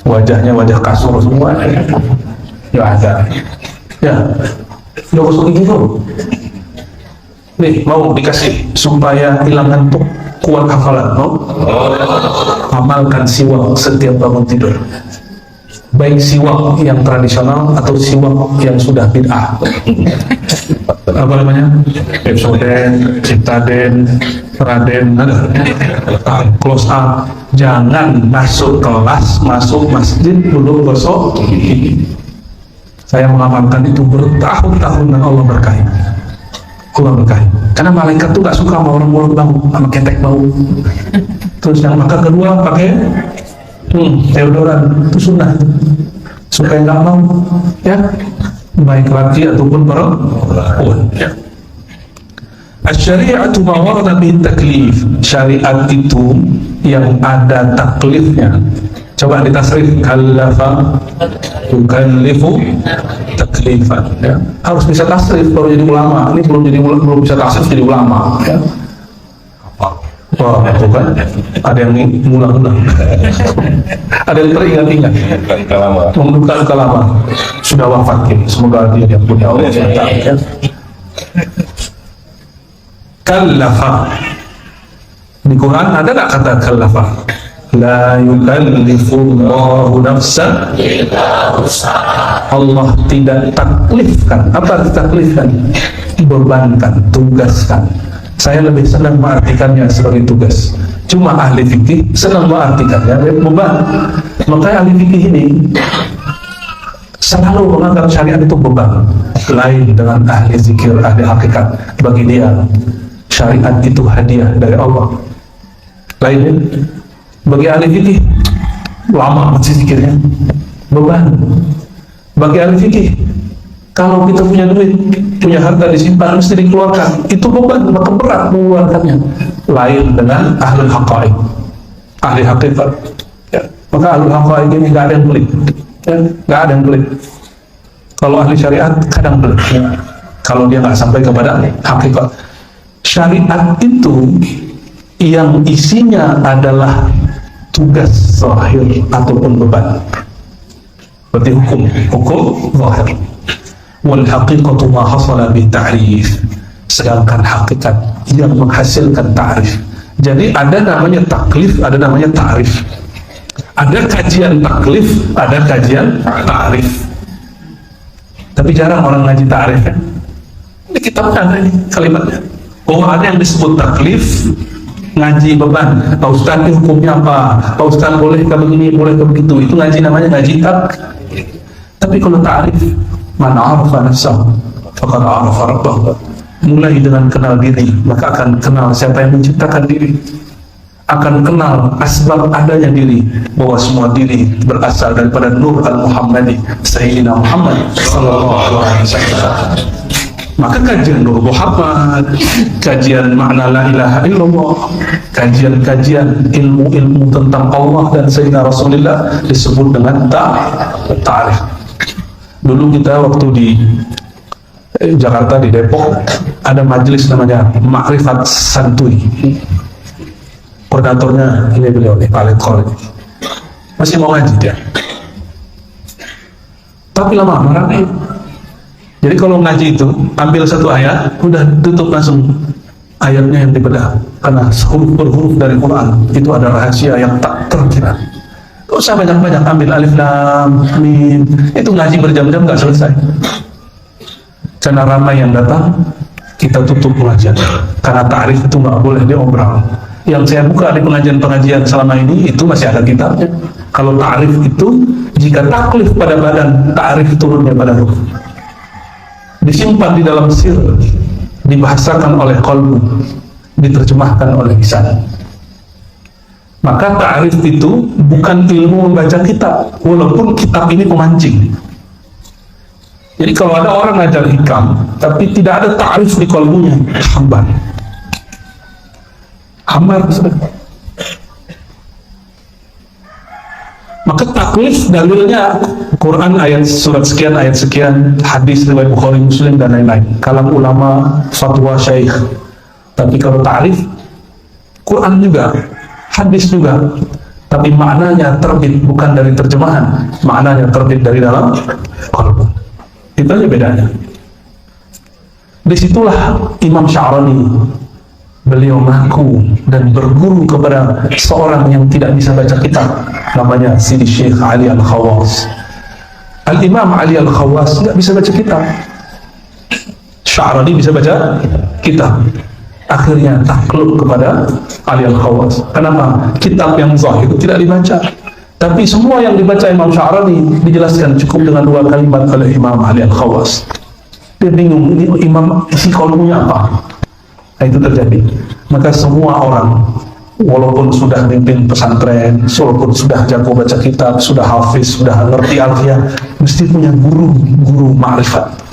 Wajahnya wajah kasur semua. Ya ada. Ya, udah kosong gitu. Nih, mau dikasih supaya hilang ngantuk, kuat hafalan, mau? Amalkan siwak setiap bangun tidur. Baik siwak yang tradisional atau siwak yang sudah bid'ah. Apa namanya? Pepsodent, Ciptaden, Raden, ada. Close up. Jangan masuk kelas, masuk masjid, belum gosok gigi. Saya mengamalkan itu bertahun-tahun dan Allah berkahi. Allah berkahi. Karena malaikat tuh gak suka sama orang mulut bau, sama ketek bau. Terus yang maka kedua pakai deodoran, itu sunnah. Supaya nggak mau, ya. baik laki ataupun perempuan. Ya. Asy-syari'atu ma warada bihi taklif. Syariat itu yang ada taklifnya. Coba ditasrif, kallafa yukallifu taklifan. Ya. Harus bisa tasrif baru jadi ulama. Ini belum bisa tasrif jadi ulama. Ya. Wah, bukan? Ada yang ngulang-ngulang. Ada yang teringat-ingat. Luka lama. Sudah wafat ya. Semoga dia yang punya Allah SWT. Kallafa. Di Quran ada nggak kata kallafa? La yukallifullahu nafsan. Allah tidak taklifkan. Apa ditaklifkan? Dibebankan, tugaskan. Saya lebih senang mengartikannya sebagai tugas. Cuma ahli fikih senang mengartikannya beban. Makanya ahli fikih ini selalu menganggap syariat itu beban. Lain dengan ahli zikir, ahli hakikat. Bagi dia syariat itu hadiah dari Allah. Lainnya bagi ahli fikih lama masih zikirnya beban. Bagi ahli fikih kalau kita punya duit, punya harta disimpan, mesti dikeluarkan. Itu beban, maka berat mengeluarkannya. Lain dengan ahli haqa'iq, ahli hakikat. Ya. Maka ahli haqa'iq ini nggak ada yang pelit. Ya. Nggak ada yang pelit. Kalau ahli syariat kadang pelit. Ya. Kalau dia nggak sampai kepada hakikat. Syariat itu yang isinya adalah tugas zahir ataupun beban. Berarti hukum zahir. Wal haqiqatu ma hasala bi ta'rif. Sedangkan hakikat yang menghasilkan ta'rif. Jadi ada namanya taklif, ada namanya ta'rif. Ada kajian taklif, ada kajian ta'rif. Tapi jarang orang ngaji ta'rif ya. Ini kitabnya ada ini kalimatnya. Oh, ada yang disebut taklif, ngaji beban. Pak Ustaz ini hukumnya apa? Pak Ustaz boleh ke begini, boleh ke begitu. Itu ngaji namanya ngaji taklif. Tapi kalau ta'rif, man arafa nafsahu faqad arafa rabbahu. Mulai dengan kenal diri, maka akan kenal siapa yang menciptakan diri, akan kenal asbab adanya diri, bahwa semua diri berasal daripada Nur al-Muhammadi Sayyidina Muhammad sallallahu alaihi wasallam. Maka kajian Nur Muhammad, kajian makna la ilaha illallah, kajian-kajian ilmu-ilmu tentang Allah dan Sayyidina Rasulullah disebut dengan ta'rif. Dulu kita waktu di Jakarta, di Depok, ada majelis namanya Ma'rifat Santuy. Koordinatornya ini beliau nih, Pak Letkol. Masih mau ngaji dia. Tapi lama ramai. Jadi kalau ngaji itu ambil satu ayat, udah tutup langsung ayatnya yang dibedah. Karena huruf per huruf dari Quran itu ada rahasia yang tak terkira. Gak usah banyak-banyak ambil alif lam mim, itu ngaji berjam-jam gak selesai. Karena ramai yang datang, kita tutup pengajian. Karena ta'rif itu gak boleh diobrol. Yang saya buka di pengajian-pengajian selama ini itu masih ada kitabnya. Kalau ta'rif itu jika taklif pada badan, ta'rif turunnya pada ruh. Disimpan di dalam sir, dibahasakan oleh qalbu, diterjemahkan oleh lisan. Maka ta'rif itu bukan ilmu membaca kitab, walaupun kitab ini pemancing. Jadi kalau ada orang ngajar hikam, tapi tidak ada ta'rif di kalbunya, hambar. Maka taklif dalilnya Quran ayat surat sekian, ayat sekian, hadis riwayat Bukhari Muslim dan lain-lain. Kalam ulama, fatwa syekh. Tapi kalau ta'rif, Quran juga, hadis juga, tapi maknanya terbit bukan dari terjemahan, maknanya terbit dari dalam qalbu. Itu aja bedanya. Disitulah Imam Sya'rani, beliau mengaku dan berguru kepada seorang yang tidak bisa baca kitab, namanya Sidi Syekh Ali Al-Khawas. Al-Imam Ali Al-Khawas nggak bisa baca kitab, Sya'rani bisa baca kitab. Akhirnya takluk kepada Ali Al-Khawas. Kenapa? Kitab yang zahir tidak dibaca, tapi semua yang dibaca Imam Sya'rani dijelaskan cukup dengan 2 kalimat oleh Imam Ali Al-Khawas. Dia bingung, ini imam isi kolomnya apa? Nah, itu terjadi. Maka semua orang walaupun sudah mimpin pesantren, walaupun sudah jago baca kitab, sudah hafiz, sudah ngerti alfiah, mesti punya guru ma'rifat.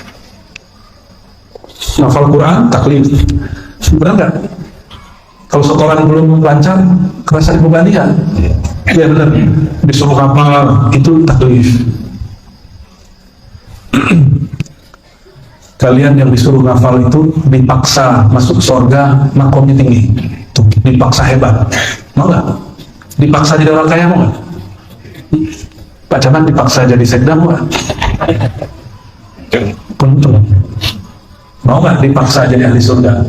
Hafal Quran, taklif. Benar nggak? Kalau setoran belum lancar, kerasa dibebani ya? Ya benar. Disuruh hafal, itu taklif. Kalian yang disuruh hafal itu dipaksa masuk surga, makomnya tinggi. Tuh, dipaksa hebat. Mau nggak? Dipaksa jadi orang kaya, mau nggak? Pak Camat dipaksa jadi sekda, mau nggak? Puntung. Mau nggak dipaksa jadi ahli surga?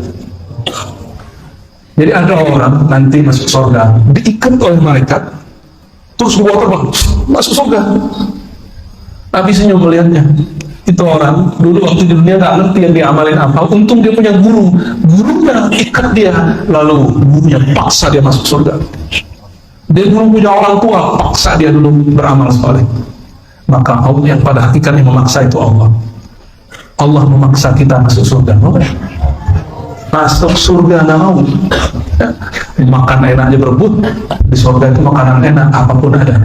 Jadi ada orang nanti masuk surga, diikat oleh malaikat, terus dibawa terbang, masuk surga. Nabi senyum melihatnya. Itu orang dulu waktu di dunia nggak ngerti yang diamalin apa. Untung dia punya gurunya ikat dia, lalu gurunya paksa dia masuk surga. Dia dulu punya orang tua, paksa dia dulu beramal saleh. Maka Allah yang pada hakikatnya memaksa itu Allah. Allah memaksa kita masuk surga. Masuk surga nggak mau. Ya, makan enak aja berebut. Di surga itu makanan enak, apapun ada.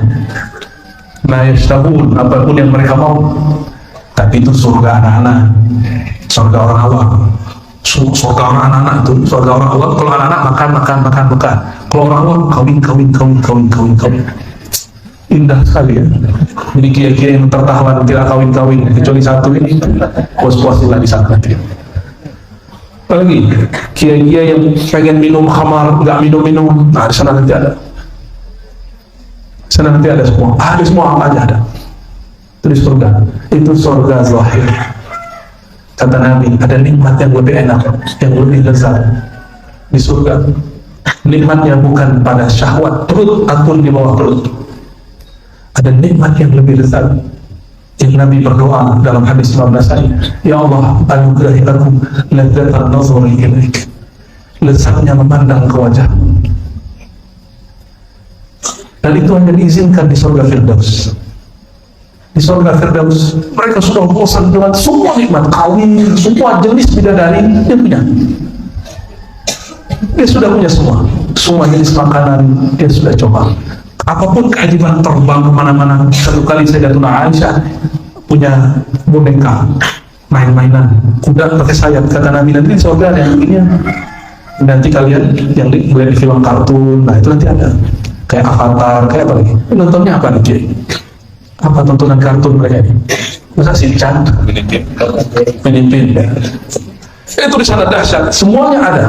Nah, yashtahun, apapun yang mereka mau. Tapi itu surga anak-anak, surga orang awam. Surga orang anak-anak itu, surga orang awam. Kalau anak-anak makan. Kalau orang awam kawin. Indah sekali ya. Jadi kiai-kiai yang tertawan tidak kawin, kecuali satu ini, puas-puasilah di sana. Lagi kiai-kiai yang pengen minum khamar, nggak minum, nah di sana nanti ada. Sana nanti ada semua. Ada semua apa aja ada. Itu di surga. Itu surga zahir. Kata Nabi, ada nikmat yang lebih enak, yang lebih lezat di surga. Nikmatnya bukan pada syahwat perut ataupun di bawah perut. Ada nikmat yang lebih lezat. Yang Nabi berdoa dalam hadis Imam Nasai, ya Allah, anugerahi aku lezatan nazari ilaik, lezatnya memandang ke wajah. Dan itu hanya diizinkan di surga Firdaus. Di surga Firdaus mereka sudah bosan dengan semua nikmat, kawin, semua jenis bidadari dia punya. Dia sudah punya semua jenis makanan dia sudah coba. Apapun keajaiban, terbang kemana-mana. Satu kali Sayyidatuna Aisyah punya boneka main-mainan kuda pakai sayap. Kata Nabi, nanti di surga ada yang begini. Nanti kalian yang lihat di film kartun, nah itu nanti ada kayak Avatar, kayak apa lagi? Nontonnya apa nih? Apa tontonan kartun mereka ini? Masa Shinchan? Filipin ya. Itu di sana dahsyat, semuanya ada.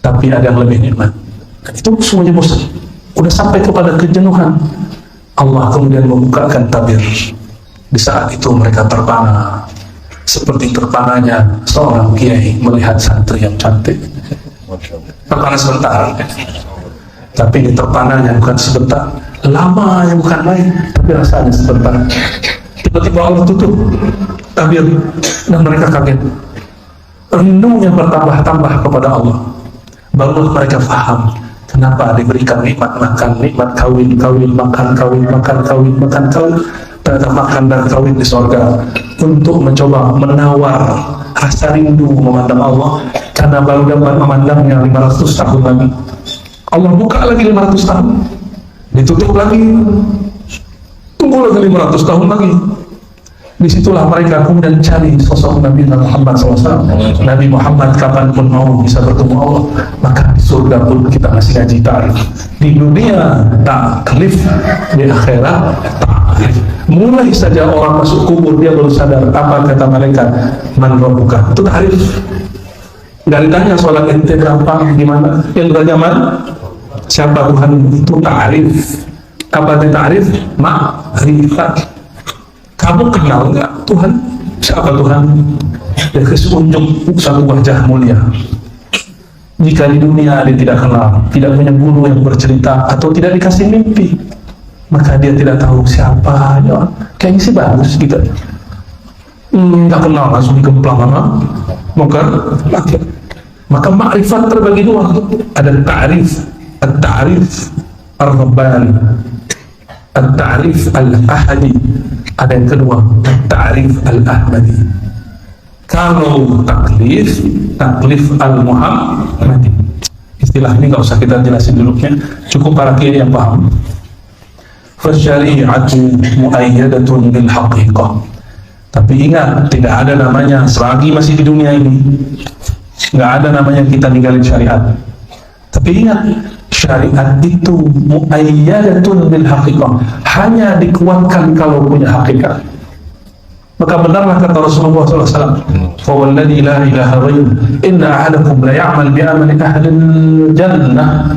Tapi ada yang lebih nikmat. Itu semuanya bosan. Udah sampai kepada kejenuhan. Allah kemudian membukakan tabir. Di saat itu mereka terpana, seperti terpananya seorang kiai melihat santri yang cantik. Terpana sebentar, tapi ini terpananya bukan sebentar, lamanya bukan main, tapi rasanya sebentar. Tiba-tiba Allah tutup tabir dan mereka kaget. Rindunya bertambah-tambah kepada Allah. Baru mereka faham kenapa diberikan nikmat makan, nikmat kawin, makan, ternyata makan dan kawin di surga untuk mencoba menawar rasa rindu memandang Allah, karena baru dapat memandangnya 500 tahun lagi. Allah buka lagi 500 tahun, ditutup lagi, tunggu lagi 500 tahun lagi. Disitulah mereka kemudian cari sosok Nabi Muhammad SAW. Nabi Muhammad kapanpun mau bisa bertemu Allah. Maka di surga pun kita masih ngaji ta'rif. Di dunia taklif, di akhirat ta'rif. Mulai saja orang masuk kubur dia baru sadar apa kata malaikat, man rabbuka. Itu ta'rif. Gak ditanya sholat ente berapa, gimana. Yang ditanya man, siapa Tuhan, itu ta'rif. Apa itu ta'rif? Ma'rifat. Kamu kenal nggak Tuhan? Siapa Tuhan? Dia kasih unjuk satu wajah mulia. Jika di dunia dia tidak kenal, tidak punya guru yang bercerita, atau tidak dikasih mimpi, maka dia tidak tahu siapa. Ya, kayaknya sih bagus gitu. Nggak kenal, langsung digemplang sama maka makrifat terbagi dua. Ada ta'rif, at-ta'rif ar-rabbani, at-ta'rif al-ahadi. Ada yang kedua, ta'rif al-ahmadi. Kalau taklif al-Muhammadi, istilah ini nggak usah kita jelasin dulunya, cukup para kiai yang paham. Fasyari'atu mu'ayyadatun bil haqiqah. Tapi ingat, tidak ada namanya selagi masih di dunia ini, nggak ada namanya kita ninggalin syariat. Tapi ingat, syariat itu mu'ayyadatun bil haqiqah, hanya dikuatkan kalau punya hakikat. Maka benarlah kata Rasulullah SAW, "Fawalladzi la ilaha ghairuhu, inna ahadakum la ya'mal bi amali ahlil jannah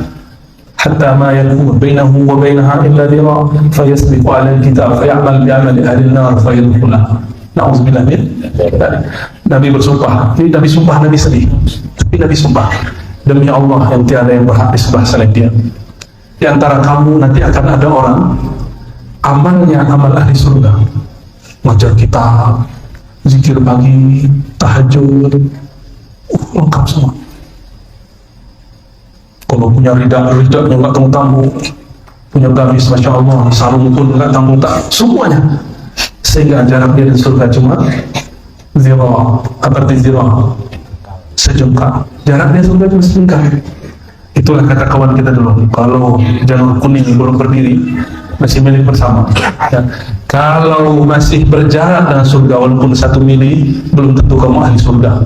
hatta ma yakunu bainahu wa bainaha illa dhira fayasbiqu 'ala al-kitab fay'amal bi amali ahlin nar fayadkhulaha." Na'udzubillah min dzalik. Nabi bersumpah, ini Nabi sumpah, Nabi sedih. Tapi Nabi sumpah, demi Allah yang tiada yang berhak disembah selain Dia, di antara kamu nanti akan ada orang amalnya amal ahli surga, ngajar kitab, zikir pagi, tahajud, lengkap semua. Kalau punya ridanya nggak tanggung-tanggung, punya gamis masya Allah, sarung pun nggak tanggung, semuanya. Sehingga jarak dia dan surga cuma zira, berarti zira, sejengkal. Jarak dia surga cuma sejengkal. Itulah kata kawan kita dulu, kalau janur kuning belum berdiri, masih milik bersama. Ya. Kalau masih berjarak dengan surga walaupun 1 mili, belum tentu kamu ahli surga.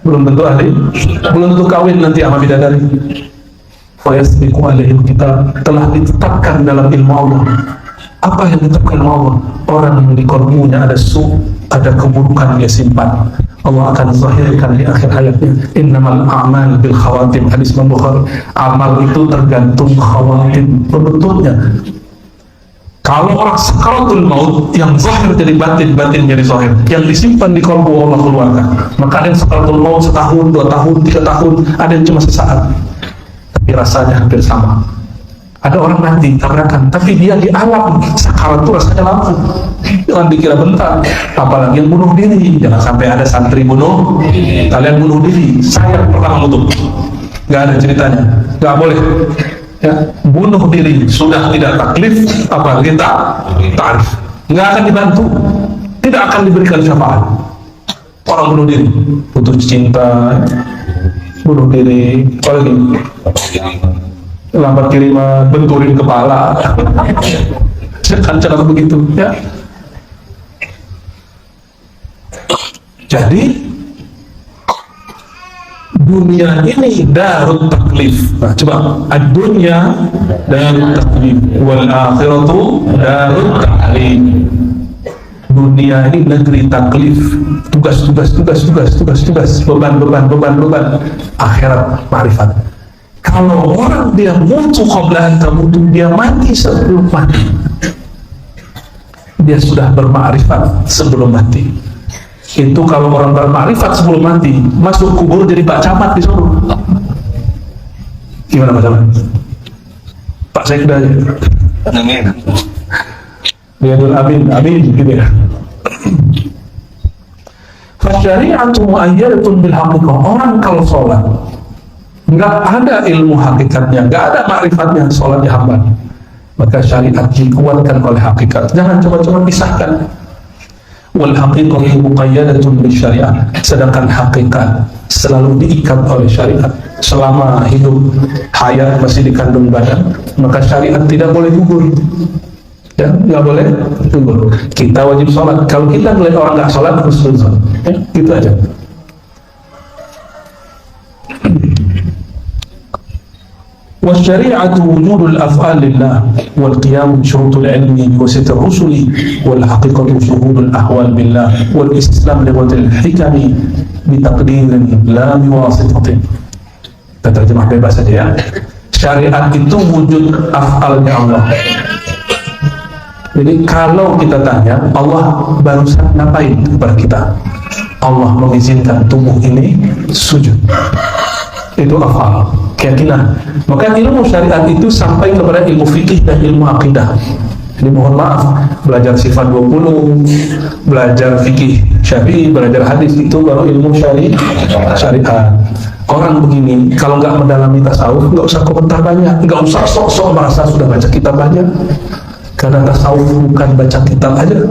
Belum tentu kawin nanti sama bidadari. Fayasbiqu alaihim, kita telah ditetapkan dalam ilmu Allah. Apa yang ditetapkan Allah? Orang yang di kolbunya ada ada keburukan dia simpan, Allah akan zahirkan di akhir hayatnya. Innamal a'mal bil khawatim, hadis Imam Bukhari. Amal itu tergantung khawatim, penutupnya. Kalau orang sakaratul maut, yang zahir jadi batin, batin jadi zahir, yang disimpan di kolbu Allah keluarkan. Maka ada yang sakaratul maut 1 tahun, 2 tahun, 3 tahun, ada yang cuma sesaat, tapi rasanya hampir sama. Ada orang mati tabrakan, tapi dia di alam sakarat itu rasanya lama. Jangan dikira bentar. Apalagi yang bunuh diri, jangan sampai ada santri bunuh, kalian bunuh diri. Saya pernah menutup, nggak ada ceritanya, nggak boleh. Ya, bunuh diri sudah tidak taklif, apalagi ta'rif, nggak akan dibantu, tidak akan diberikan syafaat. Orang bunuh diri, putus cinta, bunuh diri, apalagi lambat kiriman, benturin kepala, jangan begitu. Ya. Jadi dunia ini darut taklif. Nah, coba ad-dunya darut taklif, wal akhiratu darut ta'lim. Dunia ini negeri taklif, tugas, beban. Akhirat marifat. Kalau orang dia mutu qabla tamutu, dia mati sebelum mati, dia sudah bermakrifat sebelum mati. Itu kalau orang bermakrifat sebelum mati, masuk kubur jadi Pak Camat di sana. Gimana Pak Camat? Pak Sekda aja. Amin. Liadul amin gitu ya. Fasyari'atu mu'ayyadatun bil haqiqah. Orang kalau sholat nggak ada ilmu hakikatnya, nggak ada makrifatnya, sholat dihambat, maka syariat dikuatkan oleh hakikat. Jangan coba-coba pisahkan. Wal haqiqatu muqayyadatun bil syariah. Sedangkan hakikat selalu diikat oleh syariat. Selama hidup hayat masih dikandung badan, maka syariat tidak boleh gugur. Ya, nggak boleh gugur. Kita wajib sholat. Kalau kita melihat orang nggak sholat, harus sholat. Ya, gitu aja. والشريعة وجود الأفعال لله والقيام بشروط العلم بواسطة الرسل والحقيقة شهود الأحوال بالله والاستسلام لغة الحكم بتقدير لا بواسطة. Kita terjemah bebas saja ya. Syariat itu wujud af'alnya Allah. Jadi kalau kita tanya, Allah barusan ngapain kepada kita? Allah mengizinkan tubuh ini sujud. Itu af'al, keyakinan. Maka ilmu syariat itu sampai kepada ilmu fikih dan ilmu akidah. Jadi mohon maaf, belajar sifat 20, belajar fikih syafi'i, belajar hadis, itu baru ilmu syariat. Orang begini, kalau nggak mendalami tasawuf, nggak usah komentar banyak, nggak usah sok-sok merasa sudah baca kitab banyak. Karena tasawuf bukan baca kitab aja,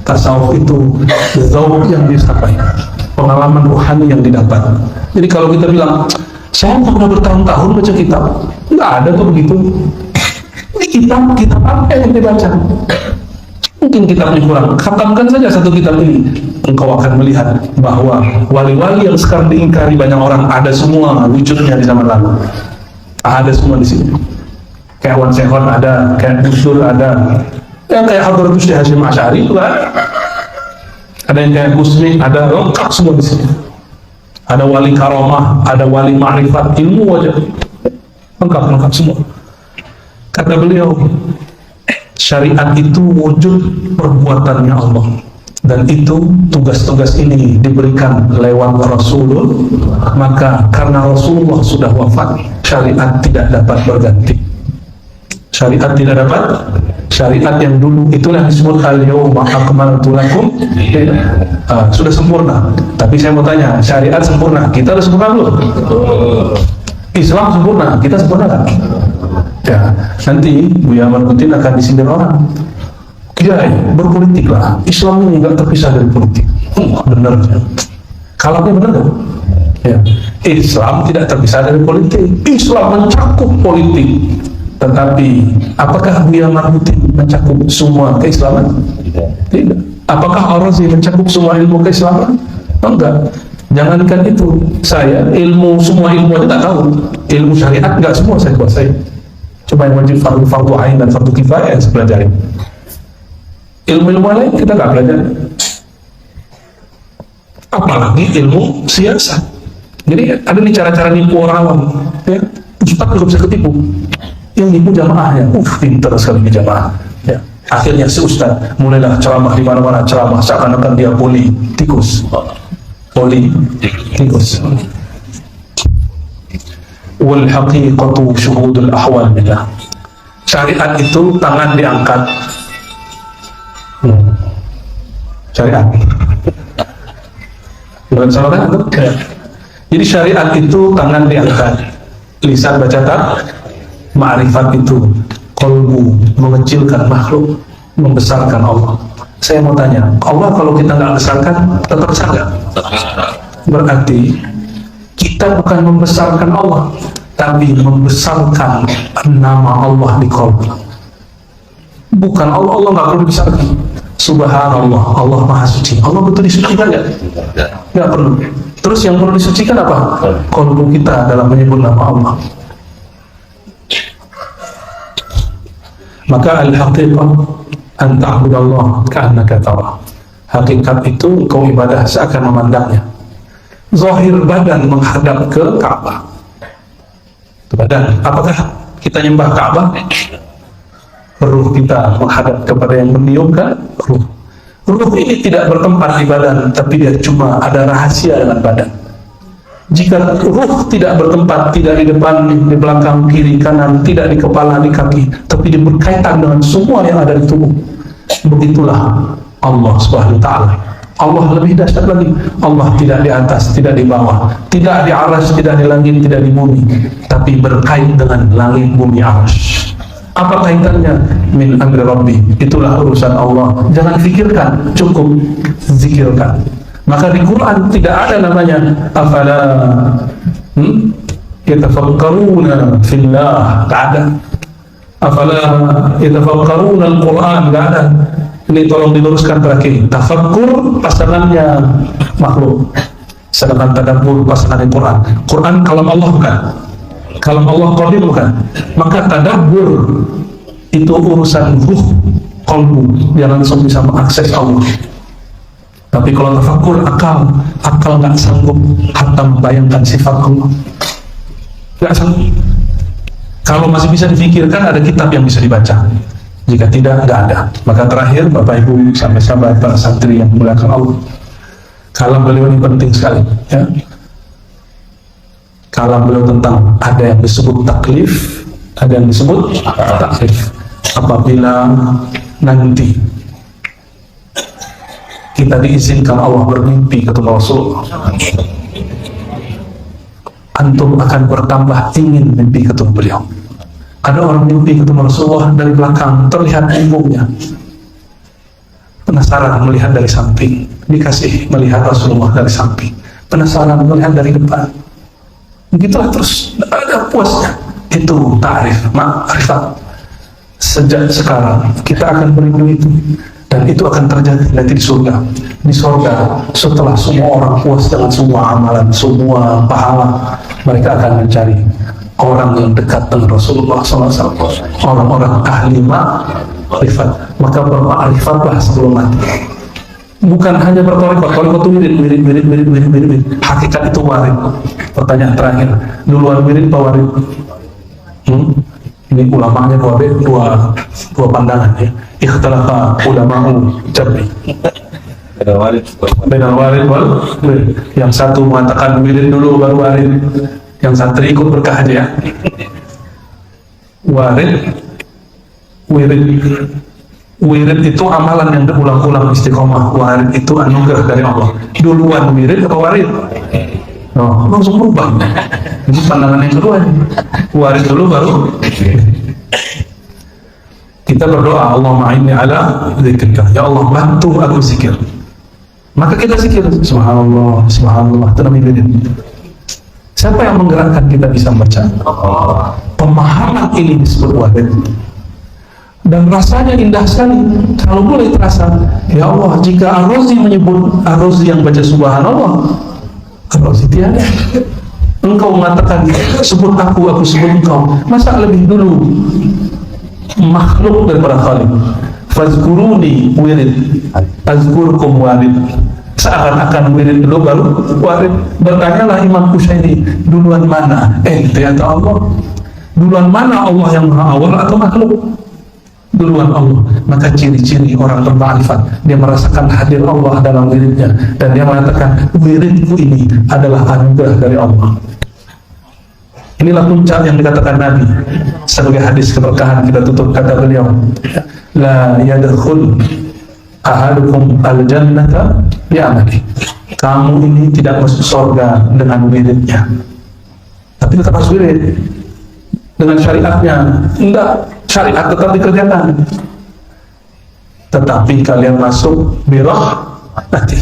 Tasawuf itu zauq yang dicapai, pengalaman rohani yang didapat. Jadi kalau kita bilang, saya pernah bertahun-tahun baca kitab, nggak ada tuh begitu. Ini kitab apa yang dibaca? Mungkin kitabnya kurang, khatamkan saja satu kitab ini, engkau akan melihat bahwa wali-wali yang sekarang diingkari banyak orang ada semua wujudnya di zaman lalu. Ada semua di sini. Kayak Wan Sehon ada, kayak Gus-Dur ada, yang kayak Hadratus Syekh Hasyim Asy'ari itu ada yang kayak Muslim, ada, lengkap semua di sini. Ada wali karomah, ada wali ma'rifat, ilmu aja lengkap semua. Kata beliau, syariat itu wujud perbuatannya Allah, dan itu tugas-tugas ini diberikan lewat Rasulullah. Maka karena Rasulullah sudah wafat, syariat tidak dapat berganti. Syariat tidak dapat, syariat yang dulu itulah disebut al-yawma akmaltu lakum, sudah sempurna. Tapi saya mau tanya, syariat sempurna, kita sudah sempurna belum? Islam sempurna, kita sempurna kan? Ya, nanti Buya Marbutin akan disindir orang. Kiai, berpolitik lah. Islam ini nggak terpisah dari politik. Benar. Kalapnya benar kan? Ya. Islam tidak terpisah dari politik. Islam mencakup politik. Tetapi, apakah Buya Marbutin mencakup semua keislaman? Tidak. Apakah Ar-Razi mencakup semua ilmu keislaman? Enggak. Jangankan itu, saya semua ilmu aja tak tahu. Ilmu syariat nggak semua saya kuasai. Cuma yang wajib fardu ain dan fardu kifayah yang saya pelajari. Ilmu-ilmu lain kita nggak pelajari. Apalagi ilmu siasat. Jadi ada nih cara-cara nipu orang awam. Ya, Ustaz juga bisa ketipu. Yang nipu jamaahnya, pintar sekali di jamaah. Ya. Akhirnya si Ustaz mulailah ceramah di mana-mana, ceramah seakan-akan dia politikus. Wal haqiqatu syuhudul ahwal billah. Syariat itu tangan diangkat. Syariat. Bukan salah kan? Jadi syariat itu tangan diangkat, lisan bercatat, ma'rifat itu qalbu mengecilkan makhluk, membesarkan Allah. Saya mau tanya, Allah kalau kita nggak besarkan, tetap besar nggak? Berarti kita bukan membesarkan Allah, tapi membesarkan nama Allah di qalbu. Bukan Allah nggak perlu dibesarkan. Subhanallah, Allah Maha Suci. Allah betul disucikan nggak? Nggak perlu. Terus yang perlu disucikan apa? Qalbu kita dalam menyebut nama Allah. Maka al-haqiqah an ta'budallah ka'annaka tarah. Hakikat itu engkau ibadah seakan memandangnya. Zahir badan menghadap ke Ka'bah. Badan, apakah kita nyembah Ka'bah? Ruh kita menghadap kepada yang meniupkan ruh. Ruh ini tidak bertempat di badan, tapi dia cuma ada rahasia dengan badan. Jika ruh tidak bertempat, tidak di depan, di belakang, kiri, kanan, tidak di kepala, di kaki, tapi dia berkaitan dengan semua yang ada di tubuh, begitulah Allah Subhanahu wa ta'ala. Allah lebih dahsyat lagi. Allah tidak di atas, tidak di bawah, tidak di arsy, tidak di langit, tidak di bumi, tapi berkait dengan langit, bumi, arsy. Apa kaitannya? Min amri Rabbi. Itulah urusan Allah. Jangan fikirkan, cukup zikirkan. Maka di Quran tidak ada namanya afala yatafakkaruna fillah, tidak ada. Afala yatafakkaruna al-Quran, tidak ada. Ini tolong diluruskan terakhir. Tafakkur pasangannya makhluk, sedangkan tadabbur pasangannya Quran. Quran kalam Allah bukan, kalam Allah qadim bukan. Maka tadabbur itu urusan ruh, qalbu, dia langsung bisa mengakses Allah. Tapi kalau tafakkur akal nggak sanggup hatta membayangkan sifat Allah, nggak sanggup. Kalau masih bisa difikirkan, ada kitab yang bisa dibaca. Jika tidak, nggak ada. Maka terakhir, Bapak Ibu sampai sahabat para santri yang dimuliakan Allah, kalam beliau ini penting sekali. Ya. Kalam beliau tentang ada yang disebut taklif, ada yang disebut taklif. Apabila nanti kita diizinkan Allah bermimpi ketemu Rasulullah, antum akan bertambah ingin mimpi ketemu beliau. Ada orang mimpi ketemu Rasulullah dari belakang terlihat punggungnya, penasaran melihat dari samping, dikasih melihat Rasulullah dari samping, penasaran melihat dari depan. Begitulah terus, tidak ada puasnya. Itu ta'rif, ma'rifat. Sejak sekarang kita akan merindu itu, dan itu akan terjadi nanti di surga. Di surga, setelah semua orang puas dengan semua amalan, semua pahala, mereka akan mencari orang yang dekat dengan Rasulullah SAW, orang-orang ahli ma'rifat. Maka berma'rifatlah sebelum mati. Bukan hanya bertorikot, torikot itu wirid. Hakikat itu warid. Pertanyaan terakhir, duluan wirid atau warid? Ini ulamanya dua pandangan ya. Ikhtalafa ulama'u jabri. Beda warid wal wirid. Yang satu mengatakan wirid dulu baru warid. Yang santri ikut berkah aja ya. Wirid itu amalan yang berulang-ulang istiqomah. Warid itu anugerah dari Allah. Duluan wirid atau warid? Oh, langsung berubah. Ini pandangan yang kedua. Warid dulu baru. Kita berdoa, Allahumma inni ala zikrika. Ya Allah, bantu aku zikir. Maka kita zikir. Subhanallah, subhanallah. Itu namanya wirid. Siapa yang menggerakkan kita bisa membaca? Pemahaman ini disebut warid. Dan rasanya indah sekali kalau boleh terasa. Ya Allah, jika Ar-Razi menyebut Ar-Razi yang baca subhanallah, Ar-Razi tiada. Engkau mengatakan sebut aku sebut engkau. Masa lebih dulu makhluk daripada Khalik? Fazkuruni wirid, azkurkum warid. Seakan-akan wirid dulu baru warid. Bertanyalah Imam Kusyairi, duluan mana ente atau Allah? Duluan mana Allah yang maha awal atau makhluk? Duluan Allah. Maka ciri-ciri orang bermakrifat, dia merasakan hadir Allah dalam wiridnya, dan dia mengatakan wiridku ini adalah anugerah dari Allah. Inilah puncak yang dikatakan Nabi sebagai hadis keberkahan. Kita tutup kata beliau, la yadkhul ahadukum al-jannata bi'amali. Kamu ini tidak masuk surga dengan wiridnya, tapi tetap harus wirid dengan syariatnya. Enggak, syariat tetap dikerjakan, tetapi kalian masuk birahmati.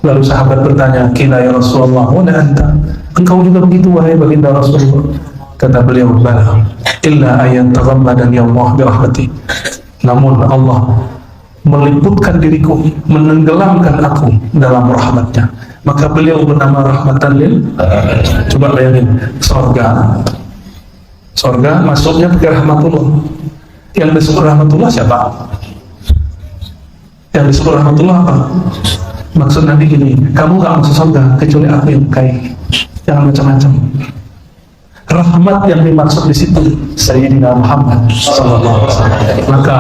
Lalu sahabat bertanya, kila ya Rasulullah, wa anta? Engkau juga begitu wahai baginda Rasulullah? Kata beliau, bala, illa ayyan taghammadani Allah birahmati. Namun Allah meliputkan diriku, menenggelamkan aku dalam rahmatnya. Maka beliau bernama rahmatan lil. Coba bayangin, surga masuknya ke rahmatullah. Yang disebut rahmatullah siapa? Yang disebut rahmatullah apa? Maksud Nabi gini, kamu gak masuk surga kecuali aku yang kai. Jangan macam-macam. Rahmat yang dimaksud di situ Sayyidina Muhammad sallallahu alaihi wasallam. Maka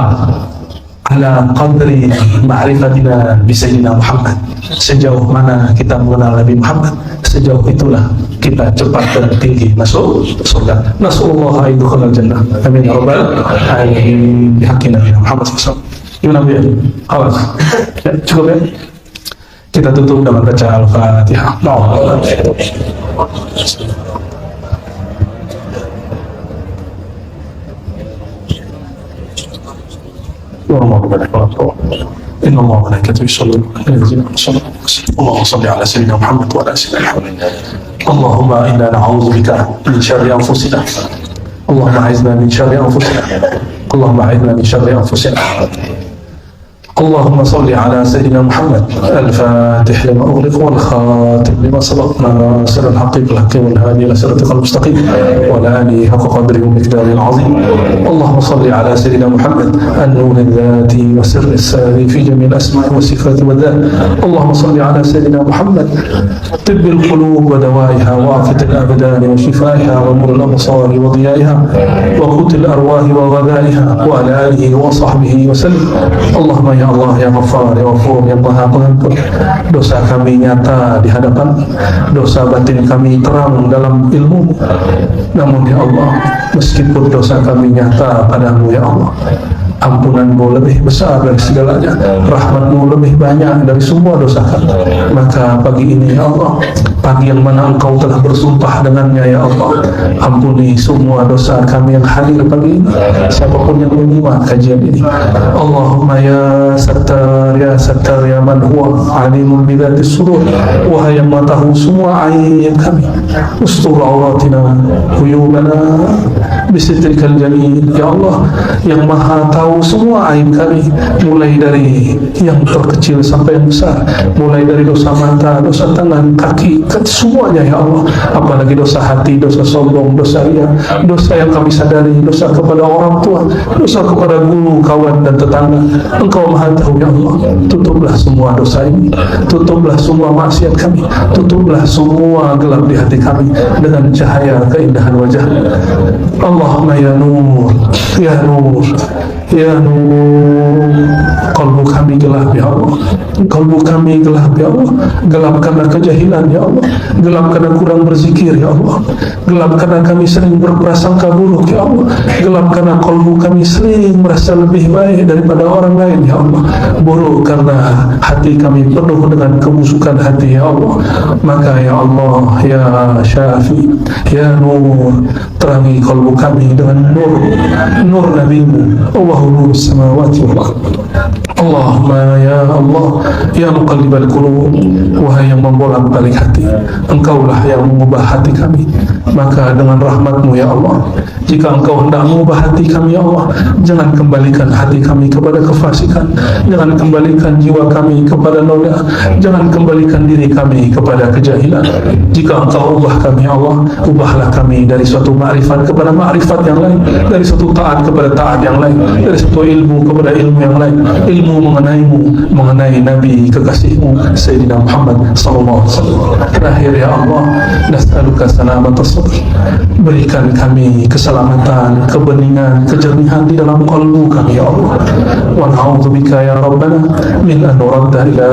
ala qadri ma'rifatina bi Sayyidina Muhammad, sejauh mana kita mengenal Nabi Muhammad, sejauh itulah kita cepat dan tinggi masuk surga. Nasallallahu alaihi wa jannah. Amin ya rabbal alamin. Bihaqqi Nabi Muhammad sallallahu alaihi wasallam. Gimana Bu ya? Awas. Ya, cukup ya? Kita tutup dengan baca Al-Fatihah. إن الله وملائكته يصلون على الذين آمنوا اللهم صل على سيدنا محمد وعلى آل سيدنا محمد. اللهم إنا نعوذ بك من شر أنفسنا. اللهم أعذنا من شر أنفسنا. اللهم أعذنا من شر أنفسنا. اللهم صل على سيدنا محمد الفاتح لما أغلق والخاتم لما سبق ناصر الحق بالحق والهادي إلى صراطك المستقيم وعلى آله حق قدره ومقداره العظيم. اللهم صل على سيدنا محمد النور الذاتي وسر الساري في جميع الأسماء والصفات والذات. اللهم صل على سيدنا محمد طب القلوب ودوائها وعافية الأبدان وشفائها ونور الأبصار وضيائها وقوت الأرواح وغذائها وعلى آله وصحبه وسلم. اللهم ya Allah, ya Ghaffar, ya Ghafur, ya Maha Pengampun. Dosa kami nyata di hadapan, dosa batin kami terang dalam ilmu. Namun ya Allah, meskipun dosa kami nyata padamu ya Allah, ampunanmu lebih besar dari segalanya, rahmatmu lebih banyak dari semua dosa kami. Maka pagi ini ya Allah, pagi yang mana Engkau telah bersumpah dengannya ya Allah, ampuni semua dosa kami yang hadir pagi ini, siapapun yang menyimak kajian ini. Allahumma ya Sattar ya man huwa alimun bidhatis sudur, wahai yang tahu semua aib kami, ustur auratina uyubana bisitrikal jamil. Ya Allah yang maha tahu semua aib kami, mulai dari yang terkecil sampai yang besar, mulai dari dosa mata, dosa tangan, kaki, semuanya ya Allah, apalagi dosa hati, dosa sombong, dosa riya, dosa yang kami sadari, dosa kepada orang tua, dosa kepada guru, kawan dan tetangga. Engkau maha tahu ya Allah. Tutuplah semua dosa ini, tutuplah semua maksiat kami, tutuplah semua gelap di hati kami dengan cahaya keindahan wajah. Allahumma ya nur, ya nur, ya nur. Kalbu kami gelap ya Allah, kalbu kami gelap ya Allah, gelap karena kejahilan ya Allah, gelap karena kurang berzikir ya Allah, gelap karena kami sering berprasangka buruk ya Allah, gelap karena kalbu kami sering merasa lebih baik daripada orang lain ya Allah, buruk karena hati kami penuh dengan kebusukan hati ya Allah. Maka ya Allah ya Syafi, ya Nur, terangi kalbu kami dengan nur, nur Nabi-Mu. Allahu nurus samawati wal ardh. Allahumma ya Allah, ya muqallibal qulub, wahai yang membolak-balik hati, Engkaulah yang mengubah hati kami. Maka dengan rahmat-Mu ya Allah, jika Engkau hendak mengubah hati kami ya Allah, jangan kembalikan hati kami kepada kefasikan, jangan kembalikan jiwa kami kepada noda, jangan kembalikan diri kami kepada kejahilan. Jika Engkau ubah kami ya Allah, ubahlah kami dari suatu ma'rifat kepada ma'rifat yang lain, dari suatu taat kepada taat yang lain, dari suatu ilmu kepada ilmu yang lain, ilmu mengenai-Mu, mengenai Nabi kekasih-Mu Sayyidina Muhammad sallallahu alaihi wasallam. Terakhir ya Allah, nas'aluka salamatas sadr, berikan kami keselamatan, kebeningan, kejernihan di dalam qalbu kami ya Allah. Wa na'udzubika ya Rabbana min an nuradda ila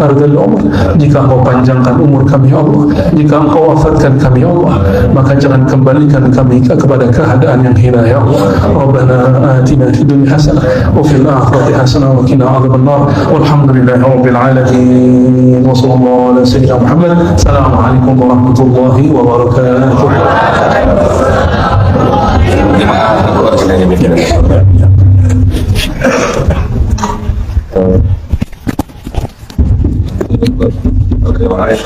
ardhil umr. Jika Engkau panjangkan umur kami ya Allah, jika Engkau wafatkan kami ya Allah, maka jangan kembalikan kami kepada keadaan yang hina ya Allah. Rabbana atina fid dunya hasanah wa fil akhirati hasanah wa qina adzaban nar. Walhamdulillahi rabbil alamin. Wa sallallahu ala sayyidina Muhammad. Assalamualaikum warahmatullahi wabarakatuh. Terima kasih.